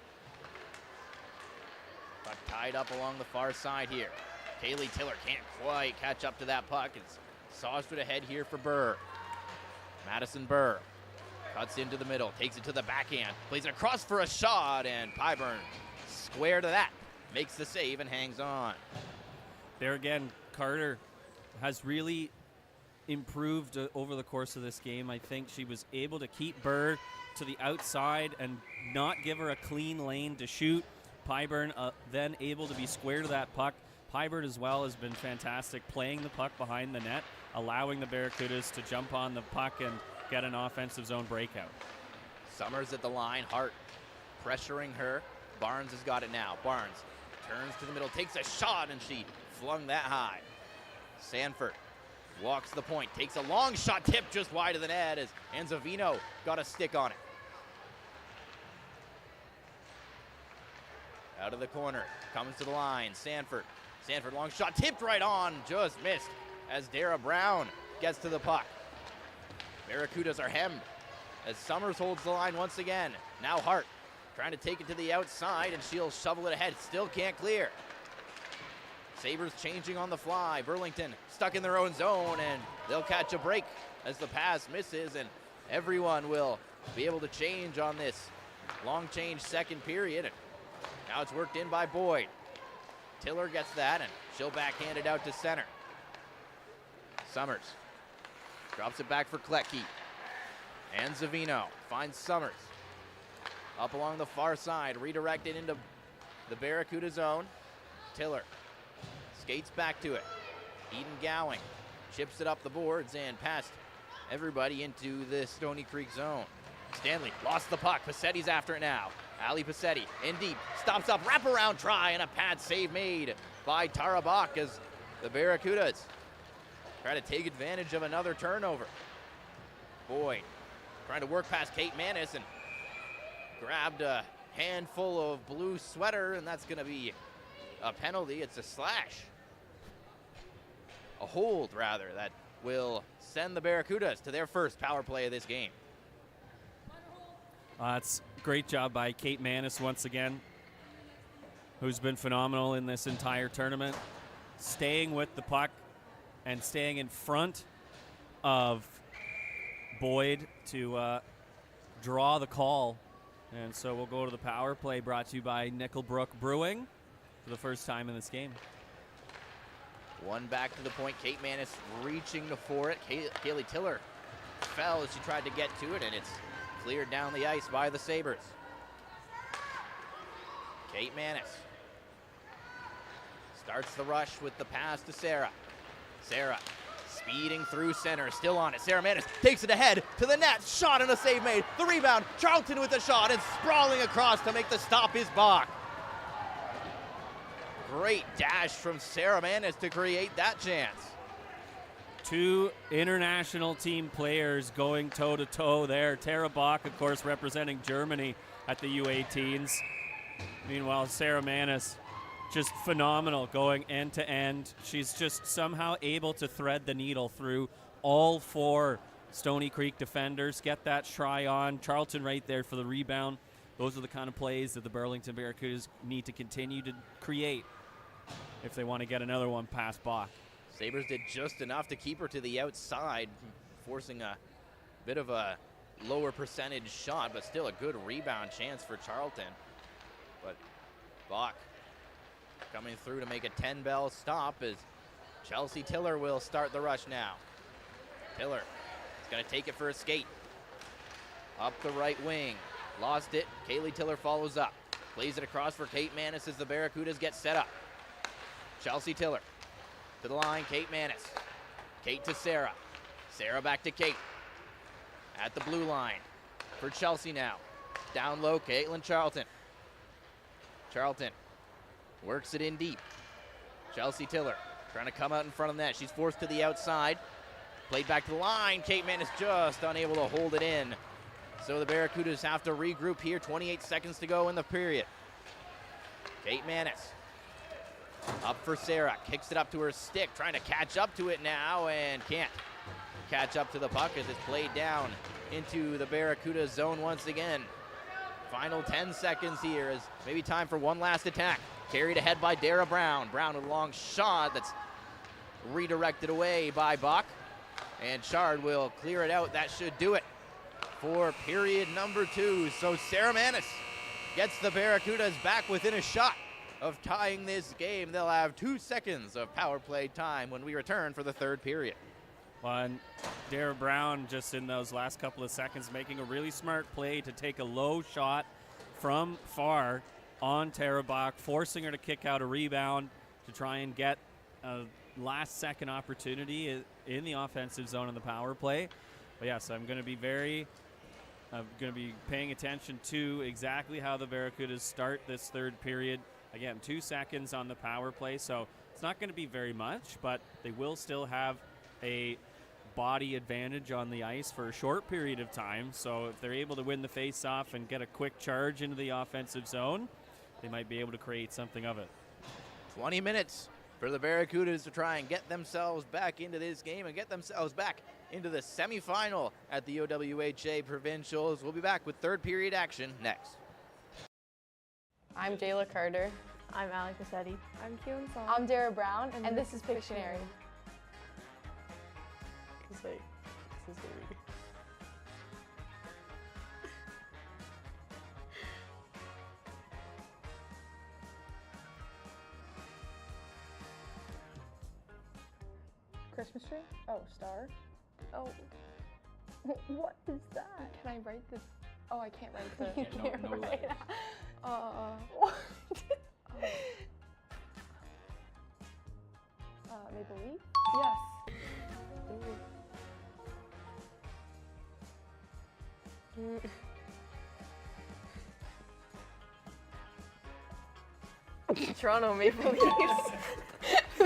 [SPEAKER 2] Puck tied up along the far side here. Kaylee Tiller can't quite catch up to that puck. It's sauced ahead here for Burr. Madison Burr cuts into the middle, takes it to the backhand, plays it across for a shot, and Pyburn square to that. Makes the save and hangs on.
[SPEAKER 3] There again, Carter has really improved over the course of this game. I think she was able to keep Burr to the outside and not give her a clean lane to shoot. Pyburn then able to be square to that puck. Pyburn as well has been fantastic playing the puck behind the net, allowing the Barracudas to jump on the puck and get an offensive zone breakout.
[SPEAKER 2] Summers at the line, Hart pressuring her. Barnes has got it now. Barnes turns to the middle, takes a shot, and she flung that high. Sanford walks the point, takes a long shot, tipped just wide of the net as Anzavino got a stick on it. Out of the corner, comes to the line, Sanford, long shot, tipped right on, just missed as Dara Brown gets to the puck. Barracudas are hemmed as Summers holds the line once again. Now Hart trying to take it to the outside, and she'll shovel it ahead, still can't clear. Sabres changing on the fly. Burlington stuck in their own zone, and they'll catch a break as the pass misses, and everyone will be able to change on this long change second period. Now it's worked in by Boyd. Tiller gets that, and she'll backhand it out to center. Summers drops it back for Kletke. And Zavino finds Summers. Up along the far side, redirected into the Barracuda zone. Tiller skates back to it. Eden Gowing chips it up the boards and past everybody into the Stoney Creek zone. Stanley lost the puck. Passetti's after it now. Ali Passetti in deep, stops up, wraparound try, and a pad save made by Tara Bach as the Barracudas try to take advantage of another turnover. Boyd trying to work past Kate Manis and grabbed a handful of blue sweater, and that's going to be a penalty. It's a slash. A hold, rather, that will send the Barracudas to their first power play of this game.
[SPEAKER 3] It's a great job by Kate Manis once again, who's been phenomenal in this entire tournament, staying with the puck and staying in front of Boyd to draw the call. And so we'll go to the power play, brought to you by Nickelbrook Brewing for the first time in this game.
[SPEAKER 2] One back to the point. Kate Manis reaching for it. Kaylee Tiller fell as she tried to get to it, and it's cleared down the ice by the Sabres. Kate Manis starts the rush with the pass to Sarah. Sarah speeding through center, still on it. Sarah Manis takes it ahead to the net. Shot and a save made. The rebound, Charlton with the shot, and sprawling across to make the stop is Bach. Great dash from Sarah Manis to create that chance.
[SPEAKER 3] Two international team players going toe-to-toe there. Tara Bach, of course, representing Germany at the U18s. Meanwhile, Sarah Manis, just phenomenal going end-to-end. She's just somehow able to thread the needle through all four Stoney Creek defenders, get that try on. Charlton right there for the rebound. Those are the kind of plays that the Burlington Barracudas need to continue to create if they want to get another one past Bach.
[SPEAKER 2] Sabres did just enough to keep her to the outside, forcing a bit of a lower percentage shot, but still a good rebound chance for Charlton. But Bach coming through to make a 10-bell stop as Chelsea Tiller will start the rush now. Tiller is going to take it for a skate. Up the right wing. Lost it. Kaylee Tiller follows up. Plays it across for Kate Manis as the Barracudas get set up. Chelsea Tiller to the line. Kate Manis. Kate to Sarah. Sarah back to Kate. At the blue line for Chelsea now. Down low, Caitlin Charlton. Charlton works it in deep. Chelsea Tiller trying to come out in front of the net. She's forced to the outside. Played back to the line. Kate Mann is just unable to hold it in. So the Barracudas have to regroup here. 28 seconds to go in the period. Kate Manis up for Sarah. Kicks it up to her stick. Trying to catch up to it now and can't catch up to the puck as it's played down into the Barracuda zone once again. Final 10 seconds here is maybe time for one last attack. Carried ahead by Dara Brown. Brown with a long shot that's redirected away by Bach. And Chard will clear it out. That should do it for period number 2. So Sarah Manis gets the Barracudas back within a shot of tying this game. They'll have 2 seconds of power play time when we return for the third period.
[SPEAKER 3] And Dara Brown just in those last couple of seconds making a really smart play to take a low shot from far on Tara Bach, forcing her to kick out a rebound to try and get a last second opportunity in the offensive zone in the power play. But yes, I'm going to be paying attention to exactly how the Barracudas start this third period. Again, 2 seconds on the power play, so it's not going to be very much, but they will still have a body advantage on the ice for a short period of time. So if they're able to win the face-off and get a quick charge into the offensive zone, they might be able to create something of it.
[SPEAKER 2] 20 minutes for the Barracudas to try and get themselves back into this game and get themselves back into the semifinal at the OWHA Provincials. We'll be back with third period action next.
[SPEAKER 4] I'm Jayla Carter.
[SPEAKER 5] I'm Ali Cassetti. I'm Keelan Song.
[SPEAKER 4] I'm Dara Brown, and this is Pictionary.
[SPEAKER 5] This is weird.
[SPEAKER 4] Christmas tree? Oh, star?
[SPEAKER 5] Oh,
[SPEAKER 4] What is that?
[SPEAKER 5] can I write this?
[SPEAKER 4] Oh, I can't write the.
[SPEAKER 5] You can't
[SPEAKER 6] no
[SPEAKER 5] write
[SPEAKER 6] letters.
[SPEAKER 5] it.
[SPEAKER 4] What?
[SPEAKER 5] Maple leaf?
[SPEAKER 4] Yes.
[SPEAKER 5] Toronto Maple Leafs.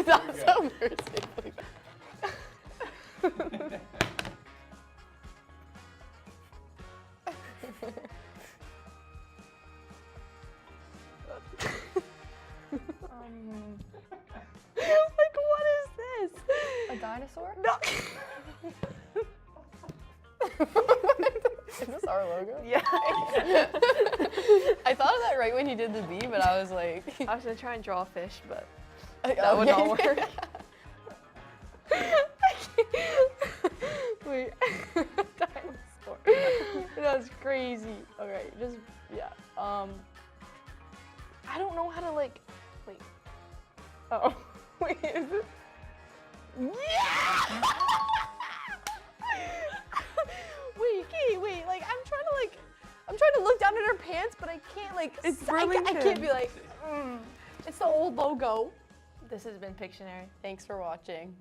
[SPEAKER 4] That's how words Maple Leaf.
[SPEAKER 5] Like, what is this?
[SPEAKER 4] A dinosaur?
[SPEAKER 5] No.
[SPEAKER 4] Is this our logo?
[SPEAKER 5] Yeah.
[SPEAKER 4] I thought of that right when you did the B, but I was like,
[SPEAKER 5] I was gonna try and draw a fish, but
[SPEAKER 4] that
[SPEAKER 5] that would not work.
[SPEAKER 4] Wait, dinosaur. That's crazy. Okay, just yeah. I don't know how to like. Wait. Oh, wait. Is it? Yeah. Wait. Like I'm trying to look down at her pants, but I can't like.
[SPEAKER 5] It's
[SPEAKER 4] I can't
[SPEAKER 5] Burlington.
[SPEAKER 4] be like. It's the old logo.
[SPEAKER 5] This has been Pictionary.
[SPEAKER 4] Thanks for watching.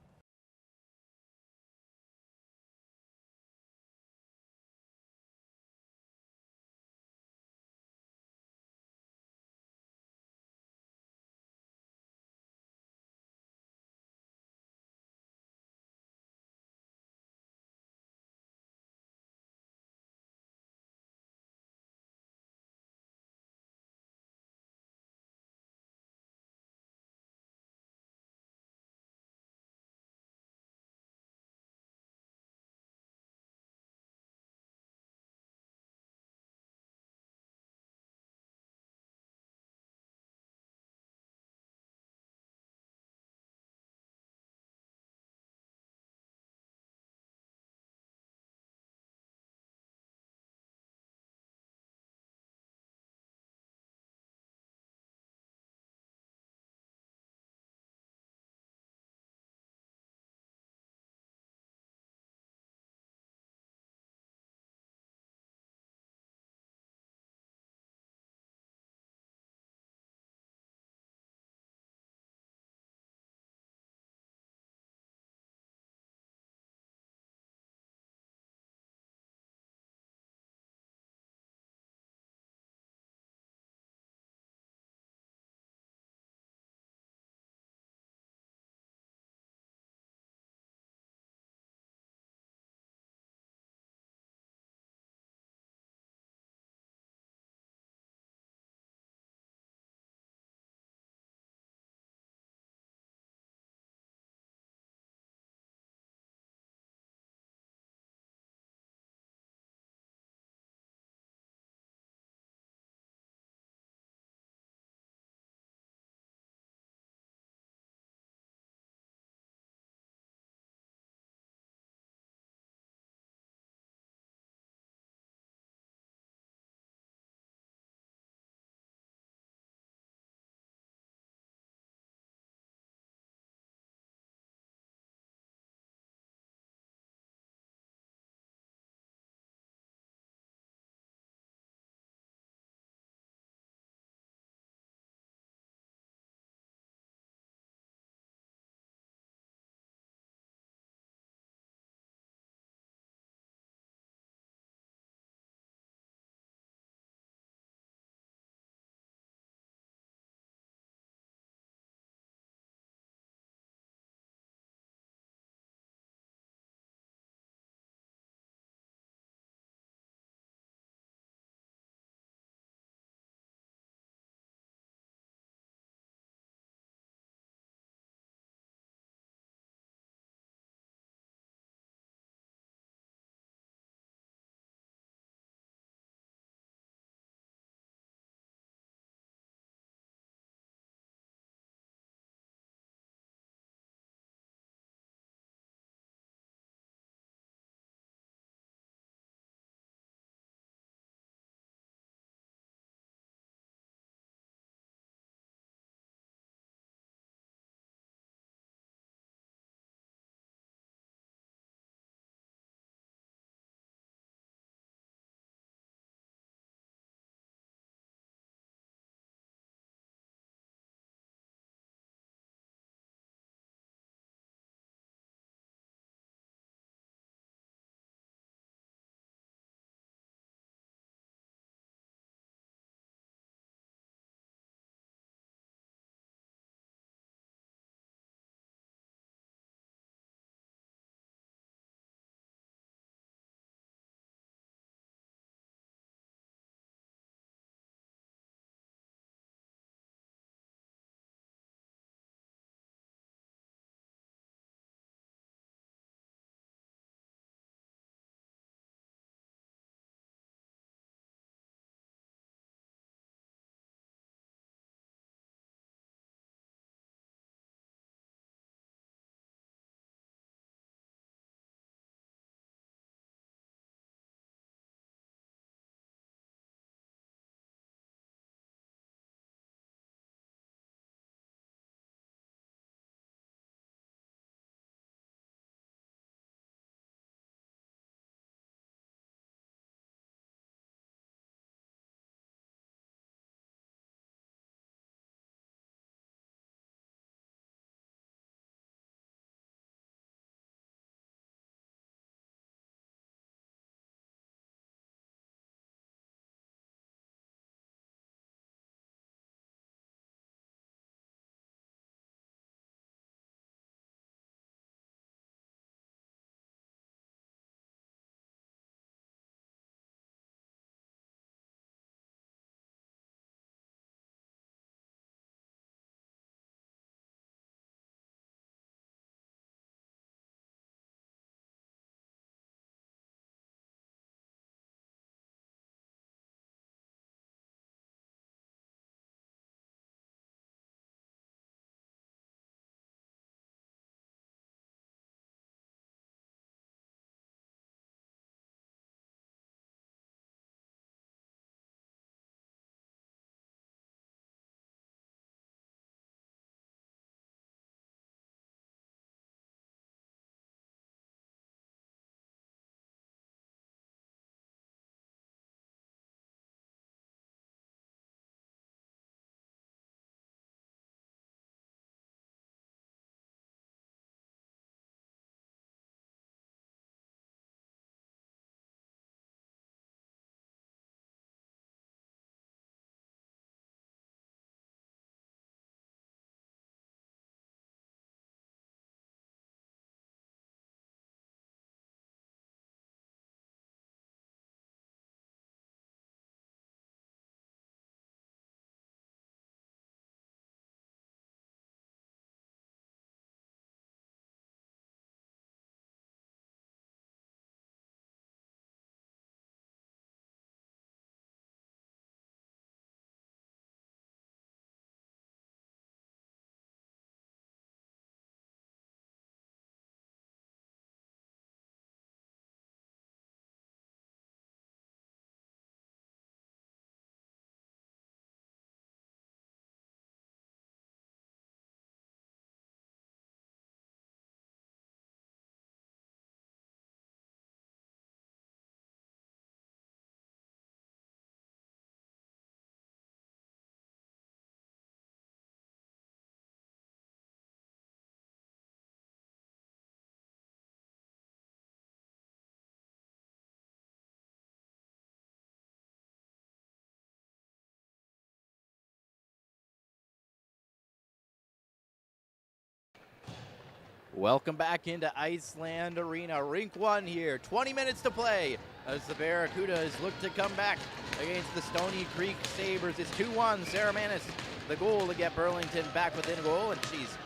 [SPEAKER 2] Welcome back into Iceland Arena, Rink 1 here. 20 minutes to play as the Barracudas look to come back against the Stoney Creek Sabres. It's 2-1. Sarah Manis, the goal to get Burlington back within goal, and she's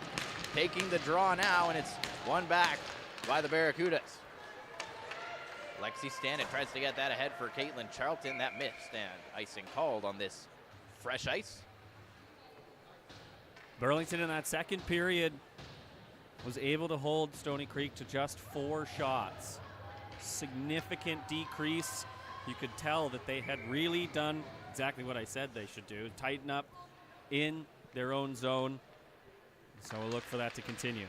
[SPEAKER 2] taking the draw now, and it's one back by the Barracudas. Lexi Stanek tries to get that ahead for Caitlin Charlton. That missed, and icing called on this fresh ice.
[SPEAKER 3] Burlington in that second period was able to hold Stoney Creek to just 4 shots. Significant decrease. You could tell that they had really done exactly what I said they should do, tighten up in their own zone. So we'll look for that to continue.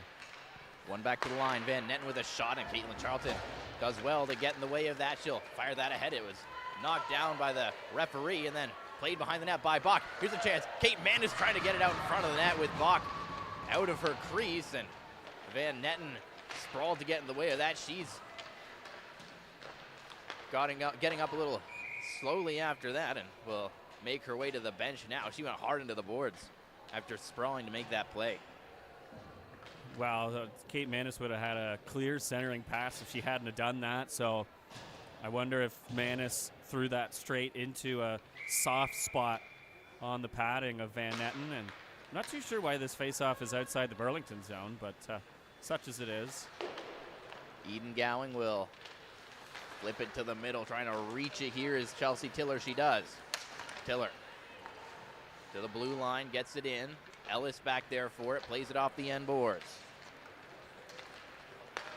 [SPEAKER 2] One back to the line. Van Netten with a shot, and Caitlin Charlton does well to get in the way of that. She'll fire that ahead. It was knocked down by the referee and then played behind the net by Bach. Here's a chance. Kate Mann is trying to get it out in front of the net with Bach out of her crease, and Van Netten sprawled to get in the way of that. She's getting up a little slowly after that and will make her way to the bench now. She went hard into the boards after sprawling to make that play.
[SPEAKER 3] Wow, Kate Manis would have had a clear centering pass if she hadn't have done that. So I wonder if Manis threw that straight into a soft spot on the padding of Van Netten. And I'm not too sure why this faceoff is outside the Burlington zone, but such as it is.
[SPEAKER 2] Eden Gowing will flip it to the middle, trying to reach it here is Chelsea Tiller. She does. Tiller to the blue line, gets it in. Ellis back there for it, plays it off the end boards.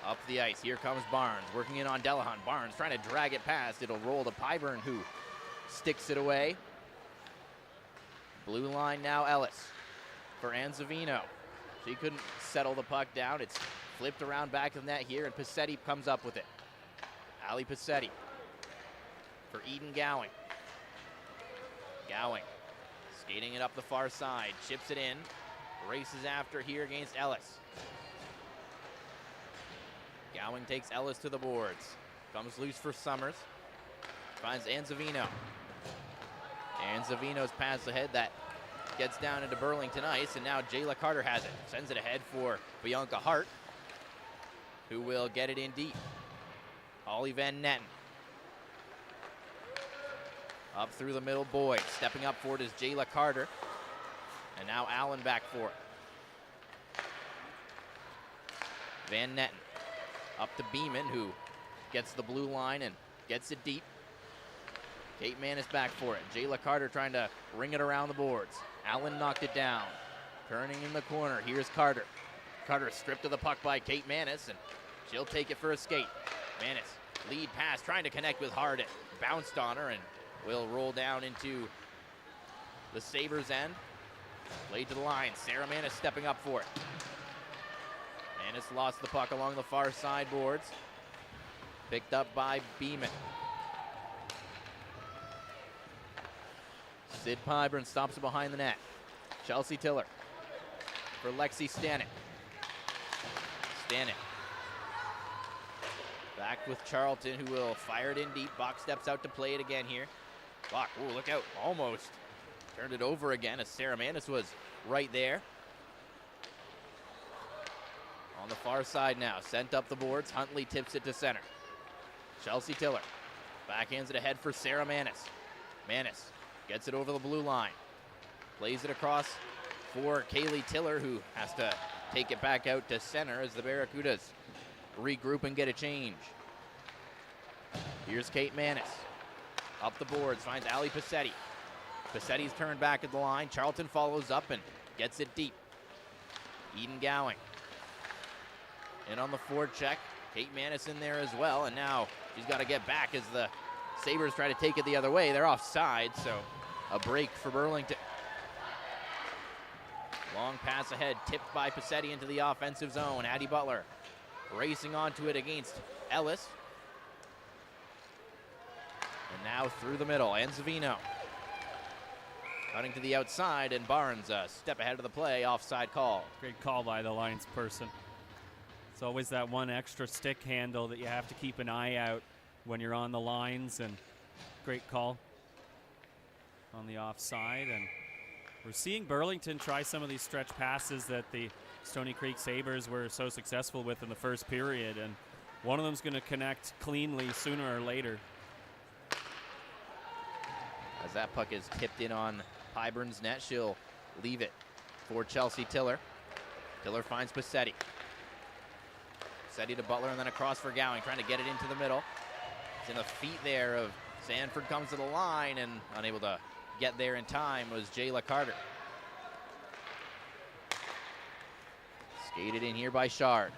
[SPEAKER 2] Up the ice, here comes Barnes, working in on Delahunt. Barnes trying to drag it past. It'll roll to Pyburn, who sticks it away. Blue line now, Ellis for Anzavino. She couldn't settle the puck down. It's flipped around back of the net here, and Passetti comes up with it. Ali Passetti for Eden Gowing. Gowing skating it up the far side, chips it in, races after here against Ellis. Gowing takes Ellis to the boards. Comes loose for Summers. Finds Anzavino. Anzavino's pass ahead that gets down into Burlington ice, and now Jayla Carter has it. Sends it ahead for Bianca Hart, who will get it in deep. Holly Van Netten. Up through the middle, Boyd. Stepping up for it is Jayla Carter. And now Allen back for it. Van Netten. Up to Beeman, who gets the blue line and gets it deep. Kate Manis back for it. Jayla Carter trying to ring it around the boards. Allen knocked it down. Turning in the corner, here's Carter. Carter stripped of the puck by Kate Manis, and she'll take it for a skate. Manis, lead pass, trying to connect with Hart. It bounced on her and will roll down into the Sabres end. Played to the line. Sarah Manis stepping up for it. Manis lost the puck along the far side boards. Picked up by Beeman. Sid Pyburn stops it behind the net. Chelsea Tiller for Lexi Stanek. Stanek back with Charlton, who will fire it in deep. Bach steps out to play it again here. Bach, ooh, look out, almost turned it over again as Sarah Manis was right there. On the far side now, sent up the boards. Huntley tips it to center. Chelsea Tiller backhands it ahead for Sarah Manis. Manis gets it over the blue line. Plays it across for Kaylee Tiller, who has to take it back out to center as the Barracudas regroup and get a change. Here's Kate Manis. Up the boards, finds Ali Passetti. Passetti's turned back at the line. Charlton follows up and gets it deep. Eden Gowing. In on the forward check. Kate Manis in there as well, and now she's got to get back as the Sabres try to take it the other way. They're offside, so a break for Burlington. Long pass ahead, tipped by Passetti into the offensive zone. Addie Butler racing onto it against Ellis. And now through the middle, Anzavino cutting to the outside, and Barnes a step ahead of the play, offside call.
[SPEAKER 3] Great call by the Lions person. It's always that one extra stick handle that you have to keep an eye out when you're on the lines, and great call on the offside, and We're seeing Burlington try some of these stretch passes that the Stoney Creek Sabres were so successful with in the first period, and one of them's going to connect cleanly sooner or later.
[SPEAKER 2] As that puck is tipped in on Pyburn's net, she'll leave it for Chelsea Tiller. Tiller finds Passetti. Passetti to Butler and then across for Gowing, trying to get it into the middle. It's in the feet there of Sanford, comes to the line and unable to get there in time was Jayla Carter. Skated in here by Shard.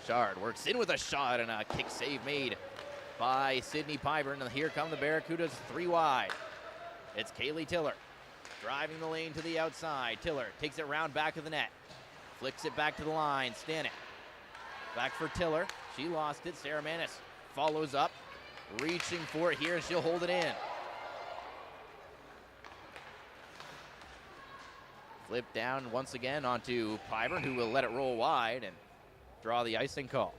[SPEAKER 2] Shard works in with a shot and a kick save made by Sydney Pyburn. And here come the Barracudas 3 wide. It's Kaylee Tiller driving the lane to the outside. Tiller takes it round back of the net. Flicks it back to the line. Stanek back for Tiller. She lost it. Sarah Manis follows up, reaching for it here, and she'll hold it in. Flip down once again onto Pyburn, who will let it roll wide and draw the icing call.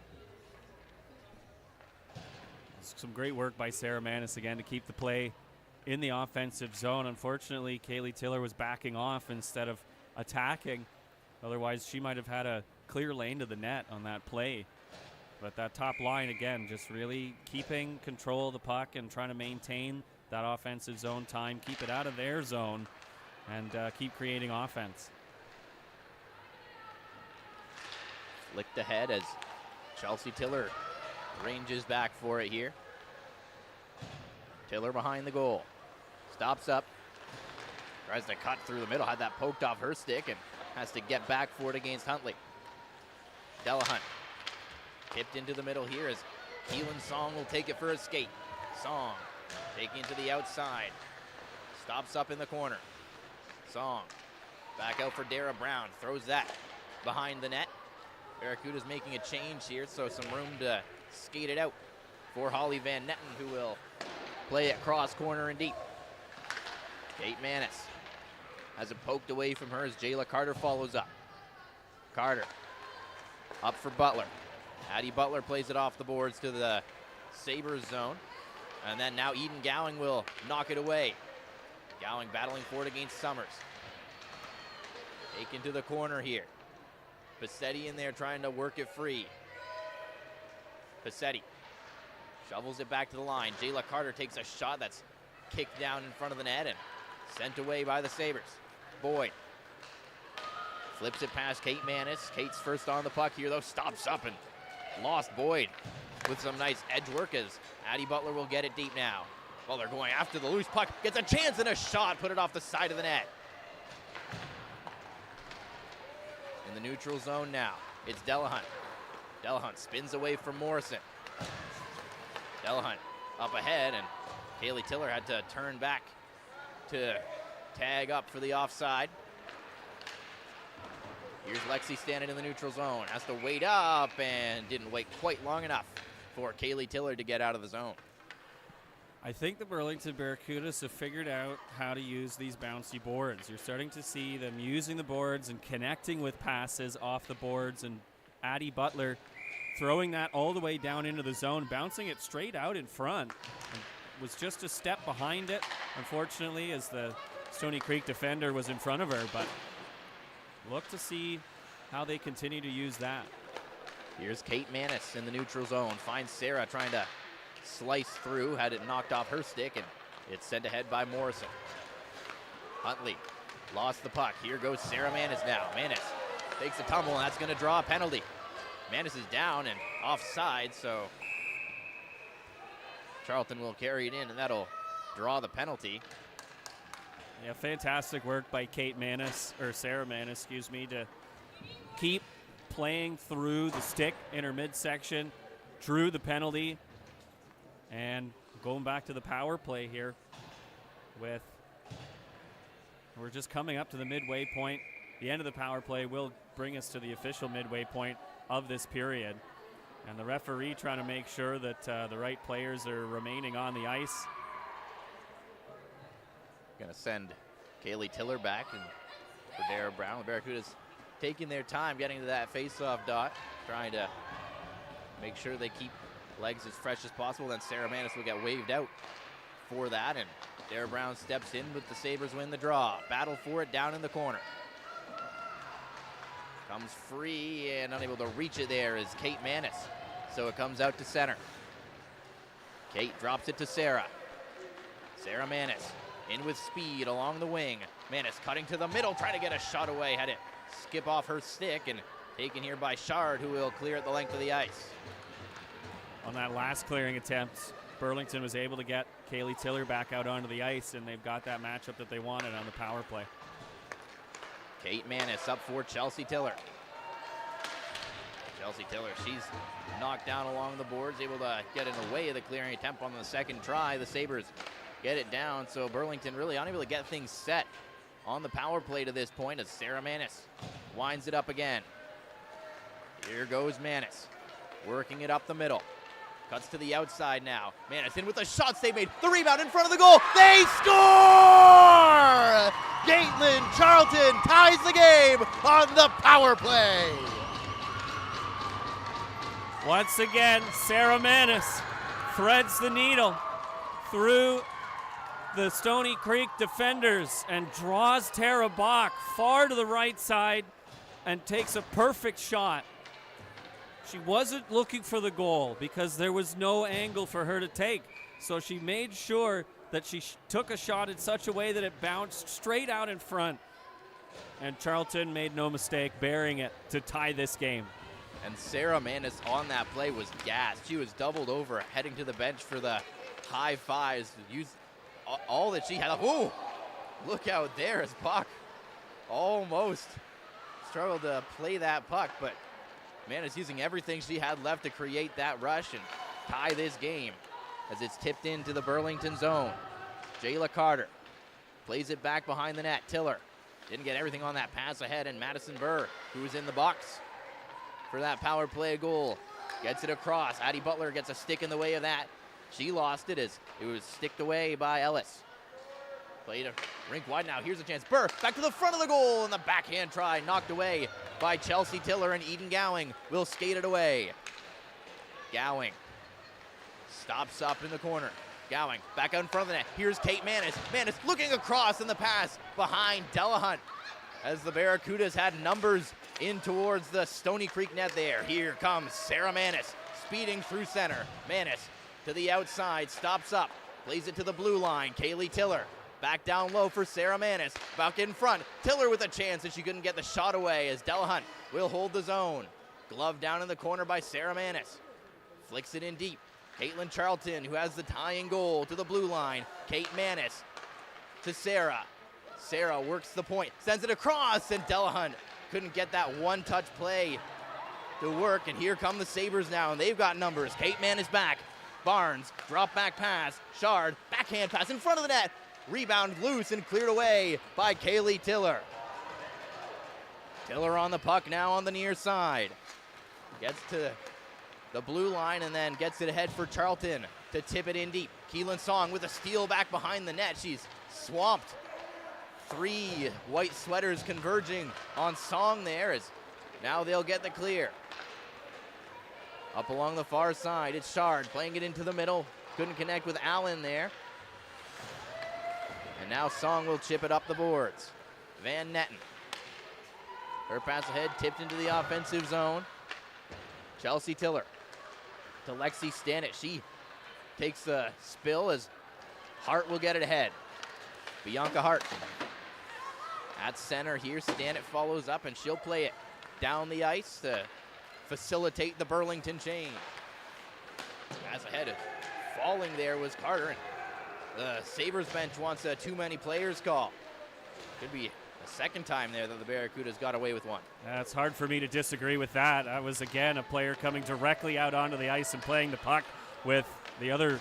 [SPEAKER 3] Some great work by Sarah Manis again to keep the play in the offensive zone. Unfortunately, Kaylee Tiller was backing off instead of attacking. Otherwise, she might have had a clear lane to the net on that play. But that top line, again, just really keeping control of the puck and trying to maintain that offensive zone time, keep it out of their zone, and keep creating offense.
[SPEAKER 2] Flicked ahead as Chelsea Tiller ranges back for it here. Tiller behind the goal. Stops up. Tries to cut through the middle. Had that poked off her stick and has to get back for it against Huntley. Delahunt tipped into the middle here as Keelan Song will take it for a skate. Song taking it to the outside. Stops up in the corner. Song back out for Dara Brown. Throws that behind the net. Barracuda's making a change here, so some room to skate it out for Holly Van Netten, who will play it cross corner and deep. Kate Manis has it poked away from her as Jayla Carter follows up. Carter up for Butler. Addie Butler plays it off the boards to the Sabres zone. And then now Eden Gowing will knock it away. Gowing battling for it against Summers. Taken to the corner here. Passetti in there trying to work it free. Passetti shovels it back to the line. Jayla Carter takes a shot that's kicked down in front of the net and sent away by the Sabres. Boyd flips it past Kate Manis. Kate's first on the puck here, though. Stops up and lost Boyd with some nice edge work as Addie Butler will get it deep now. Well, they're going after the loose puck. Gets a chance and a shot. Put it off the side of the net. In the neutral zone now, it's Delahunt. Delahunt spins away from Morrison. Delahunt up ahead, and Kaylee Tiller had to turn back to tag up for the offside. Here's Lexi standing in the neutral zone. Has to wait up and didn't wait quite long enough for Kaylee Tiller to get out of the zone.
[SPEAKER 3] I think the Burlington Barracudas have figured out how to use these bouncy boards. You're starting to see them using the boards and connecting with passes off the boards, and Addie Butler throwing that all the way down into the zone, bouncing it straight out in front. And was just a step behind it, unfortunately, as the Stoney Creek defender was in front of her, but look to see how they continue to use that.
[SPEAKER 2] Here's Kate Manis in the neutral zone. Finds Sarah trying to slice through, had it knocked off her stick, and it's sent ahead by Morrison. Huntley lost the puck. Here goes Sarah Manis now. Manis takes a tumble, and that's going to draw a penalty. Manis is down and offside, so Charlton will carry it in, and that'll draw the penalty.
[SPEAKER 3] Yeah, fantastic work by Kate Manis, or Sarah Manis, excuse me, to keep playing through the stick in her midsection, drew the penalty, and going back to the power play here with, we're just coming up to the midway point. The end of the power play will bring us to the official midway point of this period. And the referee trying to make sure that the right players are remaining on the ice.
[SPEAKER 2] Going to send Kaylee Tiller back and for Dara Brown. The Barracudas taking their time getting to that face-off dot, trying to make sure they keep legs as fresh as possible. Then Sarah Manis will get waved out for that, and Dara Brown steps in, but the Sabres win the draw. Battle for it down in the corner. Comes free and unable to reach it there is Kate Manis. So it comes out to center. Kate drops it to Sarah. Sarah Manis in with speed along the wing. Manis cutting to the middle, trying to get a shot away. Had it skip off her stick and taken here by Shard, who will clear at the length of the ice.
[SPEAKER 3] On that last clearing attempt, Burlington was able to get Kaylee Tiller back out onto the ice, and they've got that matchup that they wanted on the power play.
[SPEAKER 2] Kate Manis up for Chelsea Tiller. Chelsea Tiller, she's knocked down along the boards, able to get in the way of the clearing attempt on the second try. The Sabres get it down, so Burlington really unable to get things set on the power play to this point as Sarah Manis winds it up again. Here goes Manis, working it up the middle. Cuts to the outside now. Manis in with the shots they made. The rebound in front of the goal. They score! Caitlin Charlton ties the game on the power play.
[SPEAKER 3] Once again, Sarah Manis threads the needle through the Stoney Creek defenders and draws Tara Bach far to the right side and takes a perfect shot. She wasn't looking for the goal because there was no angle for her to take. So she made sure that she took a shot in such a way that it bounced straight out in front. And Charlton made no mistake bearing it to tie this game.
[SPEAKER 2] And Sarah Manis on that play was gassed. She was doubled over, heading to the bench for the high fives. Used all that she had. Ooh, look out there as Bach almost struggled to play that puck, but Manis using everything she had left to create that rush and tie this game as it's tipped into the Burlington zone. Jayla Carter plays it back behind the net. Tiller didn't get everything on that pass ahead, and Madison Burr, who was in the box for that power play goal, gets it across. Addie Butler gets a stick in the way of that. She lost it as it was sticked away by Ellis. Played a rink wide now. Here's a chance. Burr back to the front of the goal, and the backhand try knocked away by Chelsea Tiller, and Eden Gowing will skate it away. Gowing stops up in the corner. Gowing back out in front of the net. Here's Kate Manis. Manis looking across in the pass behind Delahunt as the Barracudas had numbers in towards the Stoney Creek net there. Here comes Sarah Manis speeding through center. Manis to the outside, stops up, plays it to the blue line. Kaylee Tiller back down low for Sarah Manis. Back in front. Tiller with a chance, and she couldn't get the shot away as Delahunt will hold the zone. Glove down in the corner by Sarah Manis. Flicks it in deep. Caitlin Charlton, who has the tying goal, to the blue line. Kate Manis to Sarah. Sarah works the point, sends it across, and Delahunt couldn't get that one-touch play to work. And here come the Sabres now, and they've got numbers. Kate Manis back. Barnes, drop back pass. Shard, backhand pass in front of the net. Rebound loose and cleared away by Kaylee Tiller. Tiller on the puck now on the near side. Gets to the blue line and then gets it ahead for Charlton to tip it in deep. Keelan Song with a steal back behind the net. She's swamped. Three white sweaters converging on Song there as now they'll get the clear. Up along the far side, it's Shard playing it into the middle. Couldn't connect with Allen there. And now Song will chip it up the boards. Van Netten. Her pass ahead, tipped into the offensive zone. Chelsea Tiller to Lexi Stannett. She takes the spill as Hart will get it ahead. Bianca Hart at center here. Stannett follows up, and she'll play it down the ice to facilitate the Burlington change. Pass ahead, falling there was Carter. And the Sabres bench wants a too many players call. Could be a second time there that the Barracudas got away with one.
[SPEAKER 3] It's hard for me to disagree with that. That was, again, a player coming directly out onto the ice and playing the puck with the other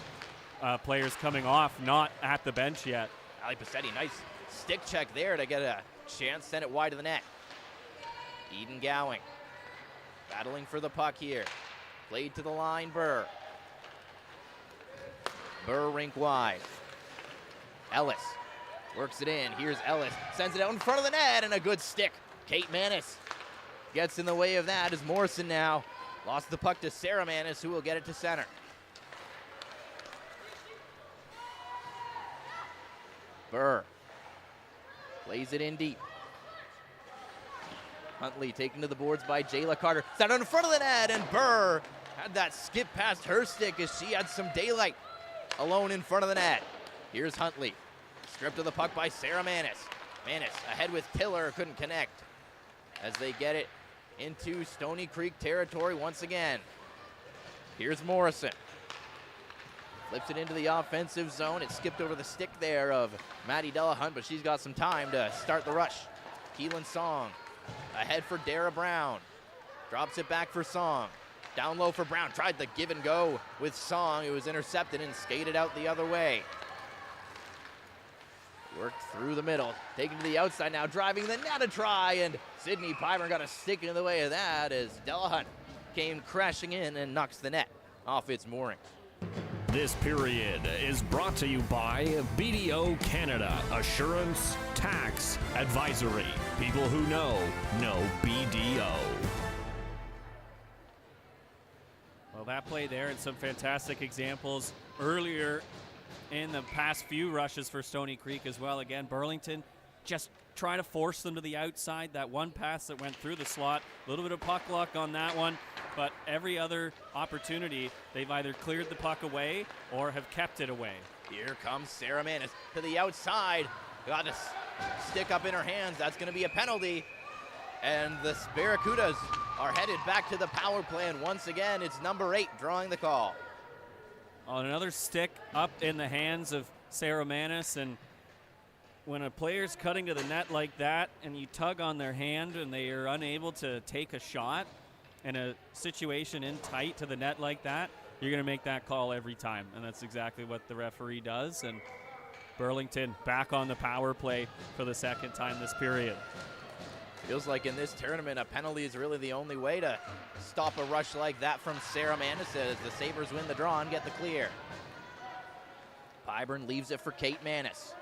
[SPEAKER 3] players coming off, not at the bench yet.
[SPEAKER 2] Ali Passetti, nice stick check there to get a chance, send it wide of the net. Eden Gowing battling for the puck here. Played to the line, Burr. Burr rink wide. Ellis works it in. Here's Ellis. Sends it out in front of the net, and a good stick. Kate Manis gets in the way of that as Morrison now lost the puck to Sarah Manis, who will get it to center. Burr plays it in deep. Huntley taken to the boards by Jayla Carter. Set in front of the net, and Burr had that skip past her stick as she had some daylight alone in front of the net. Here's Huntley. Stripped of the puck by Sarah Manis. Manis ahead with Tiller, couldn't connect as they get it into Stoney Creek territory once again. Here's Morrison. Flips it into the offensive zone. It skipped over the stick there of Maddie Delahunt, but she's got some time to start the rush. Keelan Song ahead for Dara Brown. Drops it back for Song. Down low for Brown. Tried the give and go with Song. It was intercepted and skated out the other way. Worked through the middle. Taken to the outside now. Driving the net a try. And Sydney Piper got a stick in the way of that as Delahunt came crashing in and knocks the net off its mooring.
[SPEAKER 1] This period is brought to you by BDO Canada. Assurance, tax, advisory. People who know BDO.
[SPEAKER 3] Well, that play there and some fantastic examples earlier in the past few rushes for Stoney Creek as well. Again, Burlington just trying to force them to the outside. That one pass that went through the slot, a little bit of puck luck on that one, but every other opportunity, they've either cleared the puck away or have kept it away.
[SPEAKER 2] Here comes Sarah Manis to the outside. Got a stick up in her hands. That's going to be a penalty. And the Barracudas are headed back to the power play. And once again, it's number 8 drawing the call.
[SPEAKER 3] Oh, another stick up in the hands of Sarah Manis. And when a player's cutting to the net like that and you tug on their hand and they are unable to take a shot in a situation in tight to the net like that, you're going to make that call every time. And that's exactly what the referee does. And Burlington back on the power play for the second time this period.
[SPEAKER 2] Feels like in this tournament, a penalty is really the only way to stop a rush like that from Sarah Manis as the Sabres win the draw and get the clear. Pyburn leaves it for Kate Manis.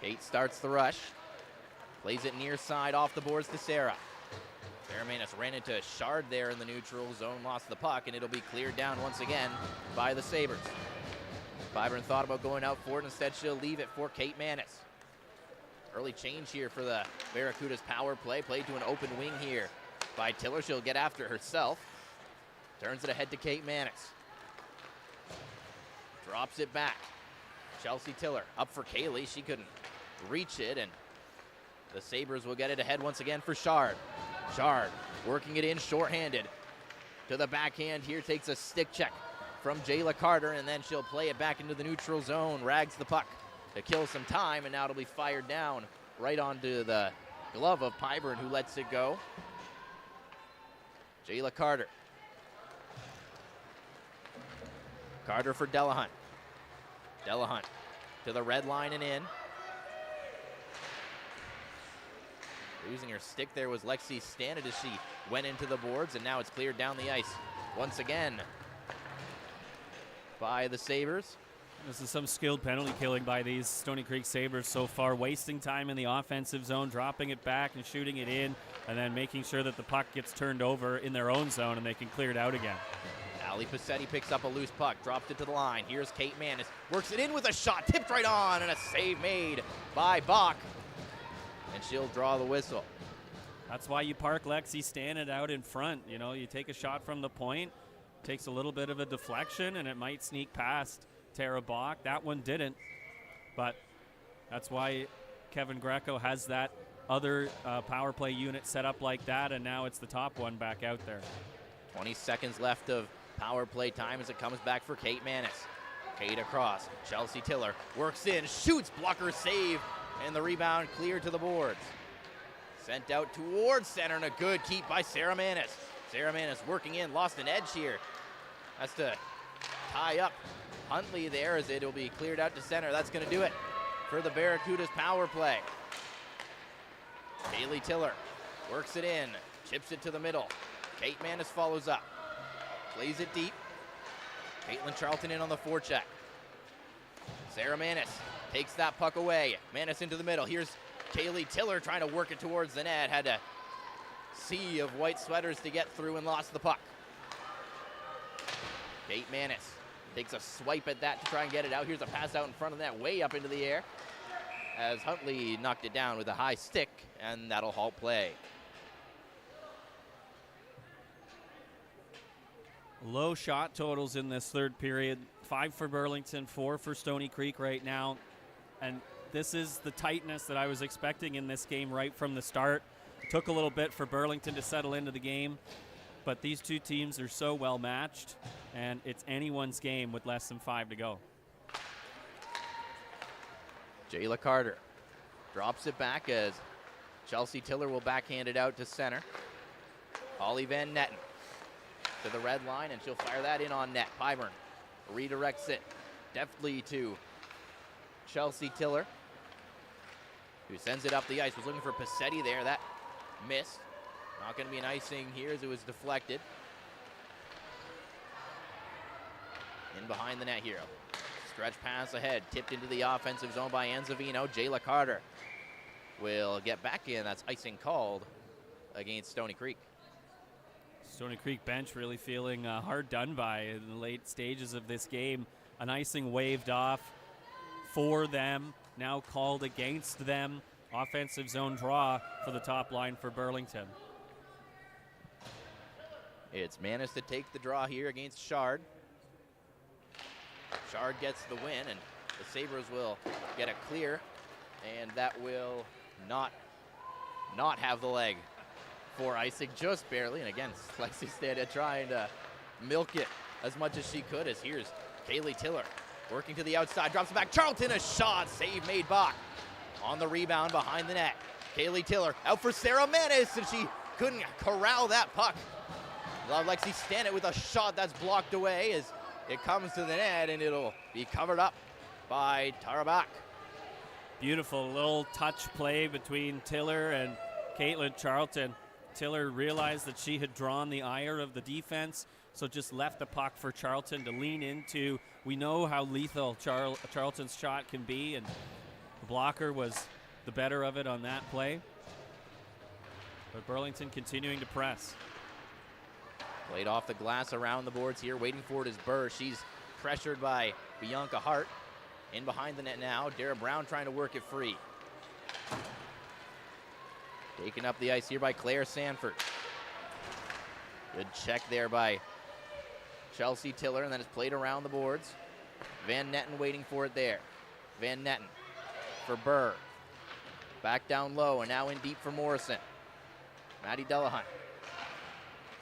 [SPEAKER 2] Kate starts the rush. Plays it near side off the boards to Sarah. Sarah Manis ran into Shard there in the neutral zone, lost the puck, and it'll be cleared down once again by the Sabres. Pyburn thought about going out for it. Instead, she'll leave it for Kate Manis. Early change here for the Barracudas power play. Played to an open wing here by Tiller. She'll get after herself. Turns it ahead to Kate Manis. Drops it back. Chelsea Tiller up for Kaylee. She couldn't reach it, and the Sabres will get it ahead once again for Shard. Shard working it in shorthanded. To the backhand here, takes a stick check from Jayla Carter, and then she'll play it back into the neutral zone. Rags the puck to kill some time, and now it'll be fired down right onto the glove of Pyburn, who lets it go. Jayla Carter. Carter for Delahunt. Delahunt to the red line and in. Losing her stick there was Lexi Stannard as she went into the boards, and now it's cleared down the ice once again by the Sabres.
[SPEAKER 3] This is some skilled penalty killing by these Stoney Creek Sabres so far, wasting time in the offensive zone, dropping it back and shooting it in, and then making sure that the puck gets turned over in their own zone and they can clear it out again.
[SPEAKER 2] Ali Passetti picks up a loose puck, drops it to the line. Here's Kate Manis, works it in with a shot, tipped right on, and a save made by Bach. And she'll draw the whistle.
[SPEAKER 3] That's why you park Lexi Stannard out in front. You know, you take a shot from the point, takes a little bit of a deflection, and it might sneak past Tara Bach. That one didn't, but that's why Kevin Greco has that other power play unit set up like that, and now it's the top one back out there.
[SPEAKER 2] 20 seconds left of power play time as it comes back for Kate Manis. Kate across, Chelsea Tiller works in, shoots, blocker save, and the rebound cleared to the boards. Sent out towards center, and a good keep by Sarah Manis. Sarah Manis working in, lost an edge here. Has to tie up Huntley there as it'll be cleared out to center. That's going to do it for the Barracudas power play. Kaylee Tiller works it in, chips it to the middle. Kate Manis follows up, plays it deep. Caitlin Charlton in on the forecheck. Sarah Manis takes that puck away. Manis into the middle. Here's Kaylee Tiller trying to work it towards the net. Had a sea of white sweaters to get through and lost the puck. Kate Manis Takes a swipe at that to try and get it out. Here's a pass out in front of that, way up into the air, as Huntley knocked it down with a high stick, and that'll halt play.
[SPEAKER 3] Low shot totals in this third period. 5 for Burlington, 4 for Stoney Creek right now. And this is the tightness that I was expecting in this game right from the start. It took a little bit for Burlington to settle into the game, but these two teams are so well matched, and it's anyone's game with less than 5 to go.
[SPEAKER 2] Jayla Carter drops it back as Chelsea Tiller will backhand it out to center. Holly Van Netten to the red line, and she'll fire that in on net. Pyburn redirects it deftly to Chelsea Tiller, who sends it up the ice. Was looking for Passetti there. That missed. Not going to be an icing here as it was deflected. In behind the net here. Stretch pass ahead. Tipped into the offensive zone by Anzavino. Jayla Carter will get back in. That's icing called against Stoney Creek.
[SPEAKER 3] Stoney Creek bench really feeling hard done by in the late stages of this game. An icing waved off for them, now called against them. Offensive zone draw for the top line for Burlington.
[SPEAKER 2] It's Manis to take the draw here against Shard. Shard gets the win, and the Sabres will get a clear, and that will not have the leg for icing, just barely. And again, Lexi Standa trying to milk it as much as she could, as here's Kaylee Tiller working to the outside, drops it back. Charlton, a shot, save made by. On the rebound behind the net, Kaylee Tiller out for Sarah Manis, and she couldn't corral that puck. Lexi Standa with a shot that's blocked away as it comes to the net, and it'll be covered up by Tarabak.
[SPEAKER 3] Beautiful little touch play between Tiller and Caitlin Charlton. Tiller realized that she had drawn the ire of the defense, so just left the puck for Charlton to lean into. We know how lethal Charlton's shot can be, and the blocker was the better of it on that play. But Burlington continuing to press.
[SPEAKER 2] Played off the glass around the boards here. Waiting for it is Burr. She's pressured by Bianca Hart. In behind the net now. Dara Brown trying to work it free. Taken up the ice here by Claire Sanford. Good check there by Chelsea Tiller, and then it's played around the boards. Van Netten waiting for it there. Van Netten for Burr. Back down low, and now in deep for Morrison. Maddie Delahunt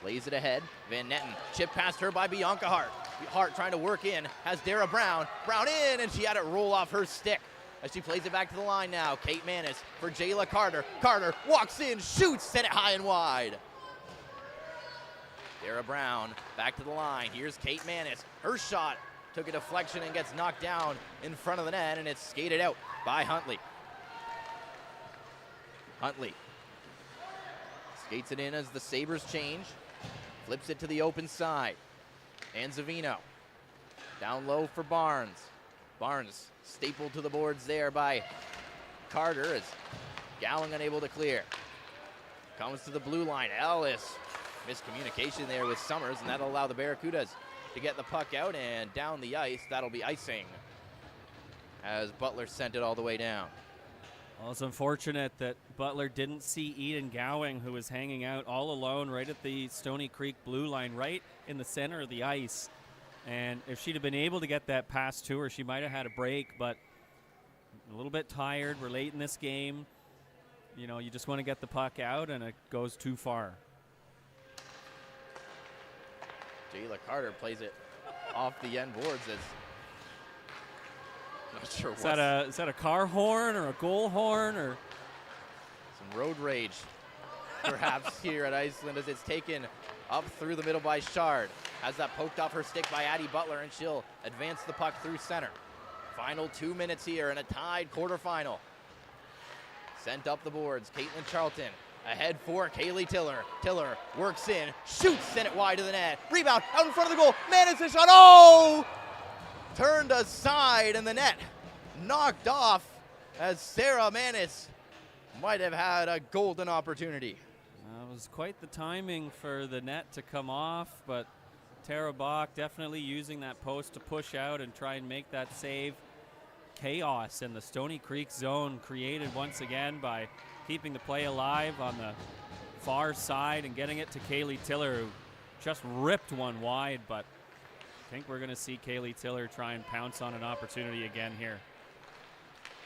[SPEAKER 2] lays it ahead. Van Netten chip past her by Bianca Hart. Hart trying to work in, has Dara Brown. Brown in, and she had it roll off her stick as she plays it back to the line now. Kate Manis for Jayla Carter. Carter walks in, shoots, sent it high and wide. Dara Brown back to the line. Here's Kate Manis. Her shot took a deflection and gets knocked down in front of the net, and it's skated out by Huntley. Huntley skates it in as the Sabres change. Flips it to the open side. Anzavino down low for Barnes. Barnes stapled to the boards there by Carter as Gowling unable to clear. Comes to the blue line. Ellis, miscommunication there with Summers, and that'll allow the Barracudas to get the puck out and down the ice. That'll be icing as Butler sent it all the way down.
[SPEAKER 3] Well, it's unfortunate that Butler didn't see Eden Gowing, who was hanging out all alone right at the Stoney Creek blue line, right in the center of the ice. And if she'd have been able to get that pass to her, she might have had a break, but a little bit tired. We're late in this game. You know, you just want to get the puck out, and it goes too far.
[SPEAKER 2] Jayla Carter plays it off the end boards as not sure
[SPEAKER 3] is that a car horn or a goal horn or
[SPEAKER 2] some road rage perhaps here at Iceland as it's taken up through the middle by Shard. Has that poked off her stick by Addie Butler, and she'll advance the puck through center. Final 2 minutes here in a tied quarterfinal. Sent up the boards. Caitlin Charlton ahead for Kaylee Tiller. Tiller works in, shoots, sent it wide to the net. Rebound out in front of the goal. Manis shot. Oh! Turned aside, and the net knocked off as Sarah Manis might have had a golden opportunity.
[SPEAKER 3] it was quite the timing for the net to come off, but Tara Bach definitely using that post to push out and try and make that save. Chaos in the Stoney Creek zone created once again by keeping the play alive on the far side and getting it to Kaylee Tiller, who just ripped one wide, but I think we're going to see Kaylee Tiller try and pounce on an opportunity again here.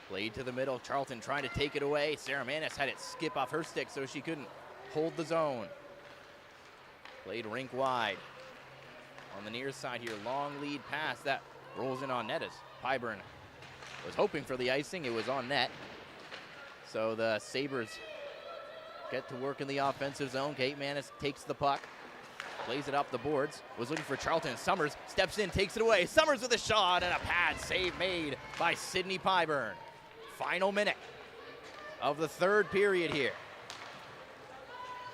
[SPEAKER 2] Played to the middle. Charlton trying to take it away. Sarah Manis had it skip off her stick so she couldn't hold the zone. Played rink wide. On the near side here, long lead pass that rolls in on net as Pyburn was hoping for the icing. It was on net. So the Sabres get to work in the offensive zone. Kate Manis takes the puck, plays it up the boards, was looking for Charlton. Summers steps in, takes it away. Summers with a shot and a pad save made by Sydney Pyburn. Final minute of the third period here.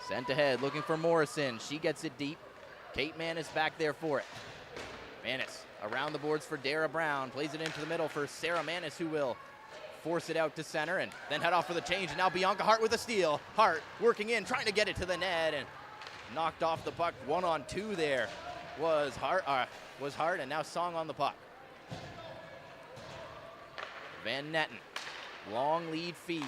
[SPEAKER 2] Sent ahead, looking for Morrison. She gets it deep. Kate Manis back there for it. Manis around the boards for Dara Brown. Plays it into the middle for Sarah Manis, who will force it out to center and then head off for the change. And now Bianca Hart with a steal. Hart working in, trying to get it to the net and knocked off the puck. 1-on-2 there was Hart, and now Song on the puck. Van Netten, long lead feed.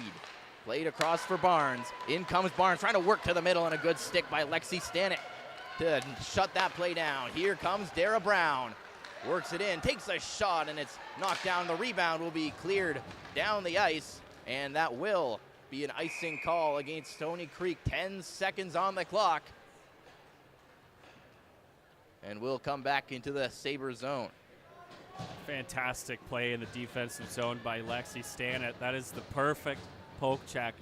[SPEAKER 2] Played across for Barnes. In comes Barnes, trying to work to the middle, and a good stick by Lexi Stanek to shut that play down. Here comes Dara Brown. Works it in, takes a shot, and it's knocked down. The rebound will be cleared down the ice, and that will be an icing call against Stoney Creek. 10 seconds on the clock. And we'll come back into the Sabre zone.
[SPEAKER 3] Fantastic play in the defensive zone by Lexi Stanek. That is the perfect poke check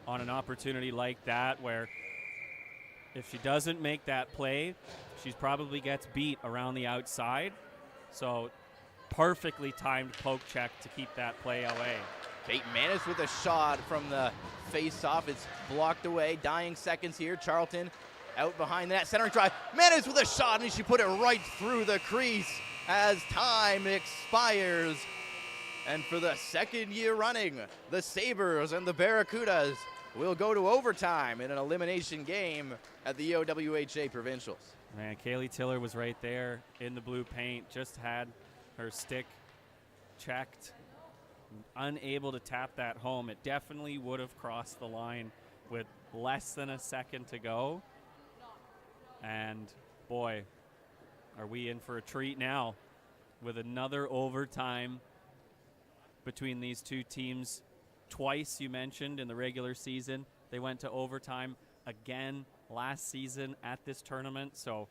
[SPEAKER 3] on an opportunity like that, where if she doesn't make that play, she probably gets beat around the outside. So perfectly timed poke check to keep that play away.
[SPEAKER 2] Kate Manis with a shot from the face-off. It's blocked away. Dying seconds here. Charlton out behind that centering drive. Manis with a shot, and she put it right through the crease as time expires. And for the second year running, the Sabres and the Barracudas will go to overtime in an elimination game at the OWHA Provincials.
[SPEAKER 3] Man, Kaylee Tiller was right there in the blue paint, just had her stick checked, unable to tap that home. It definitely would have crossed the line with less than a second to go. And boy, are we in for a treat now with another overtime between these two teams. Twice, you mentioned, in the regular season. They went to overtime again last season at this tournament. So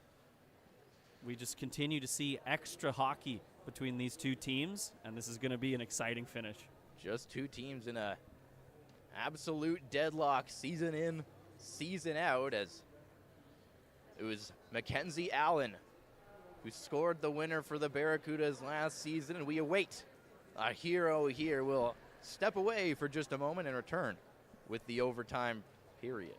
[SPEAKER 3] we just continue to see extra hockey between these two teams, and this is going to be an exciting finish.
[SPEAKER 2] Just two teams in a absolute deadlock, season in, season out, as it was Mackenzie Allen who scored the winner for the Barracudas last season, and we await a hero here. We'll step away for just a moment and return with the overtime period.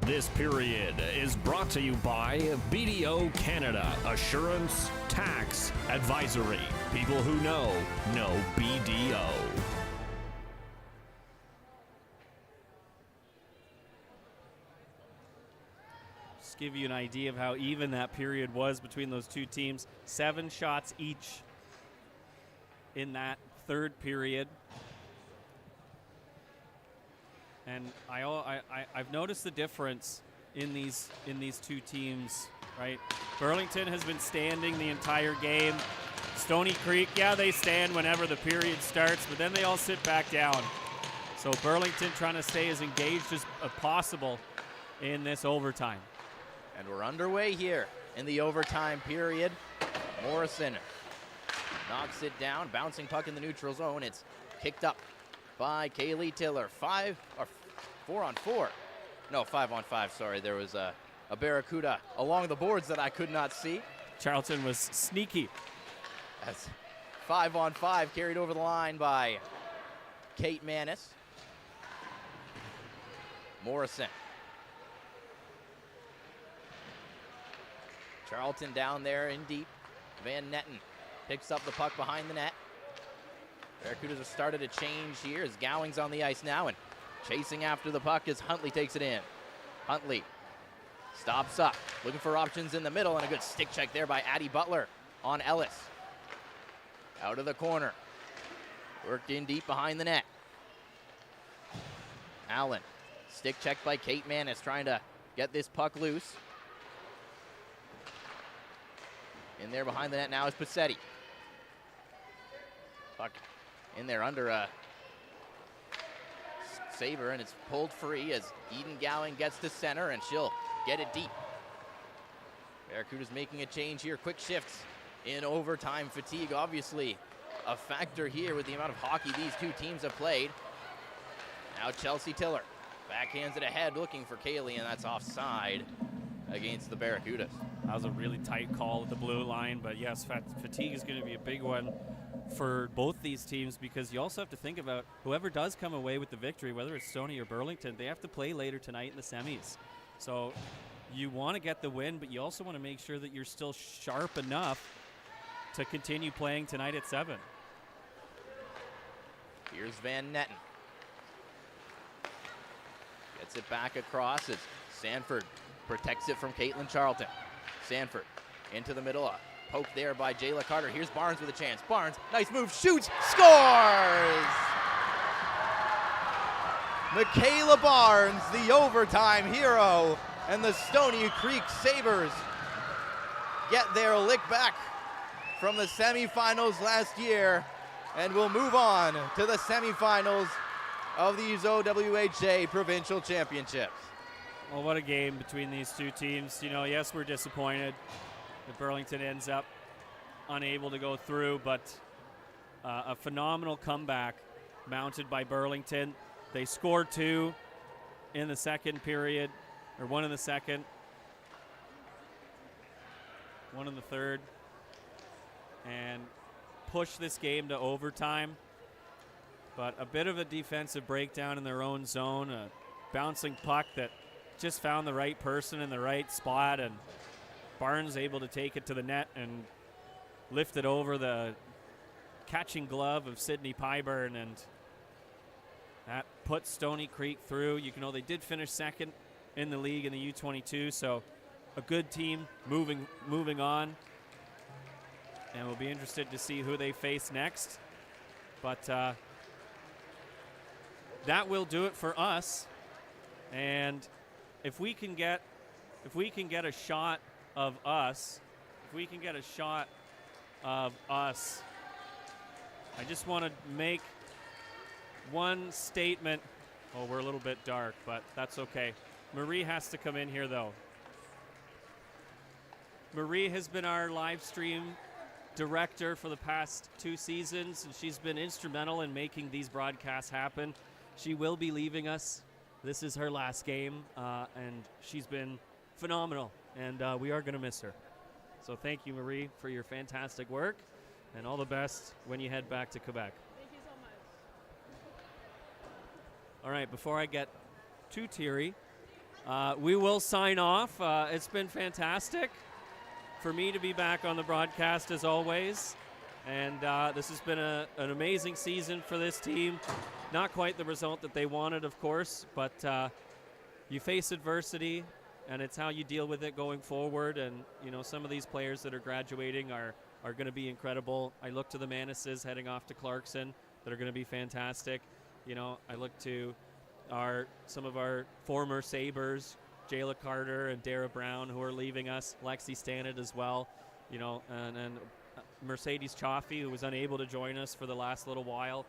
[SPEAKER 1] This period is brought to you by BDO Canada, Assurance, Tax, Advisory. People who know BDO.
[SPEAKER 3] Just give you an idea of how even that period was between those two teams. 7 shots each in that third period. And I've noticed the difference in these two teams, right? Burlington has been standing the entire game. Stoney Creek, yeah, they stand whenever the period starts, but then they all sit back down. So Burlington trying to stay as engaged as possible in this overtime.
[SPEAKER 2] And we're underway here in the overtime period. Morrison knocks it down, bouncing puck in the neutral zone. It's kicked up by Kaylee Tiller. 4-on-4. No, 5-on-5, sorry. There was a Barracuda along the boards that I could not see.
[SPEAKER 3] Charlton was sneaky.
[SPEAKER 2] That's 5-on-5 carried over the line by Kate Manis. Morrison. Charlton down there in deep. Van Netten picks up the puck behind the net. Barracudas have started a change here as Gowing's on the ice now and chasing after the puck as Huntley takes it in. Huntley stops up, looking for options in the middle, and a good stick check there by Addie Butler on Ellis. Out of the corner. Worked in deep behind the net. Allen, stick check by Kate Manis, trying to get this puck loose. In there behind the net now is Passetti. Puck in there under a Sabre, and it's pulled free as Eden Gowing gets to center, and she'll get it deep. Barracuda's making a change here. Quick shifts in overtime. Fatigue obviously a factor here with the amount of hockey these two teams have played. Now Chelsea Tiller backhands it ahead, looking for Kaylee, and that's offside against the Barracudas.
[SPEAKER 3] That was a really tight call at the blue line, but yes, fatigue is going to be a big one for both these teams, because you also have to think about whoever does come away with the victory, whether it's Stoney or Burlington, they have to play later tonight in the semis. So you want to get the win, but you also want to make sure that you're still sharp enough to continue playing tonight at 7.
[SPEAKER 2] Here's Van Netten. Gets it back across as Sanford protects it from Caitlin Charlton. Sanford into the middle. Poke there by Jayla Carter. Here's Barnes with a chance. Barnes, nice move, shoots, scores! Michaela Barnes, the overtime hero, and the Stoney Creek Sabres get their lick back from the semifinals last year and will move on to the semifinals of these OWHA Provincial Championships.
[SPEAKER 3] Well, what a game between these two teams. You know, yes, we're disappointed that Burlington ends up unable to go through, but a phenomenal comeback mounted by Burlington. They scored 2 in the second period, or 1 in the second, 1 in the third, and pushed this game to overtime. But a bit of a defensive breakdown in their own zone, a bouncing puck that just found the right person in the right spot, and Barnes able to take it to the net and lift it over the catching glove of Sydney Pyburn, and that put Stoney Creek through. You know, they did finish second in the league in the U22, so a good team moving on, and we'll be interested to see who they face next. But that will do it for us, and if we can get a shot of us, I just want to make one statement. Oh, we're a little bit dark, but that's okay. Marie has to come in here, though. Marie has been our live stream director for the past 2 seasons, and she's been instrumental in making these broadcasts happen. She will be leaving us. This is her last game, and she's been phenomenal, and we are going to miss her. So thank you, Marie, for your fantastic work, and all the best when you head back to Quebec.
[SPEAKER 4] Thank you so much.
[SPEAKER 3] All right, before I get too teary, we will sign off. It's been fantastic for me to be back on the broadcast as always, and this has been an amazing season for this team. Not quite the result that they wanted, of course, but you face adversity, and it's how you deal with it going forward. And, you know, some of these players that are graduating are going to be incredible. I look to the Manises heading off to Clarkson that are going to be fantastic. You know, I look to some of our former Sabres, Jayla Carter and Dara Brown, who are leaving us, Lexi Stannard as well, you know, and Mercedes Chaffee, who was unable to join us for the last little while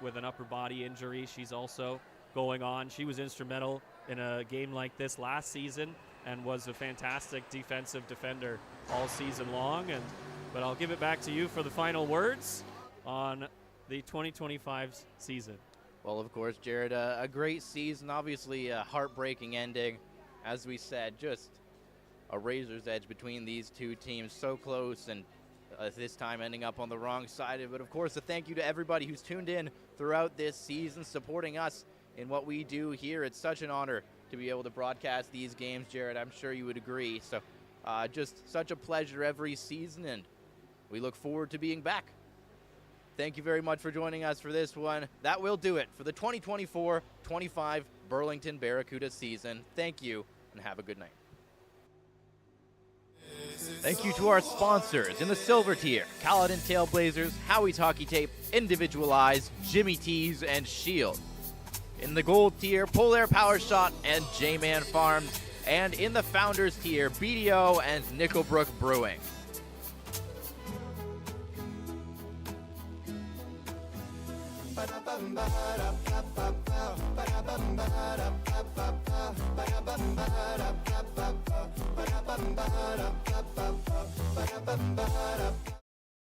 [SPEAKER 3] with an upper body injury. She's also going on. She was instrumental in a game like this last season and was a fantastic defensive defender all season long. But I'll give it back to you for the final words on the 2025 season.
[SPEAKER 2] Well, of course, Jared, a great season, obviously a heartbreaking ending. As we said, just a razor's edge between these two teams, so close, and this time ending up on the wrong side of it. But of course, a thank you to everybody who's tuned in throughout this season, supporting us in what we do here. It's such an honor to be able to broadcast these games, Jared. I'm sure you would agree. So Just such a pleasure every season, and we look forward to being back. Thank you very much for joining us for this one. That will do it for the 2024-25 Burlington Barracuda season. Thank you, and have a good night. Thank you to our sponsors in the silver tier, Caledon Tailblazers, Howie's Hockey Tape, Individualized, Jimmy T's, and Shield. In the gold tier, Polar Power Shot and J-Man Farms. And in the founders tier, BDO and Nickelbrook Brewing.
[SPEAKER 6] Ba-da-bum-ba-da-ba-ba-ba, ba-da-bum-ba-da-ba-ba-ba, ba-da-bum-ba-da-ba-ba.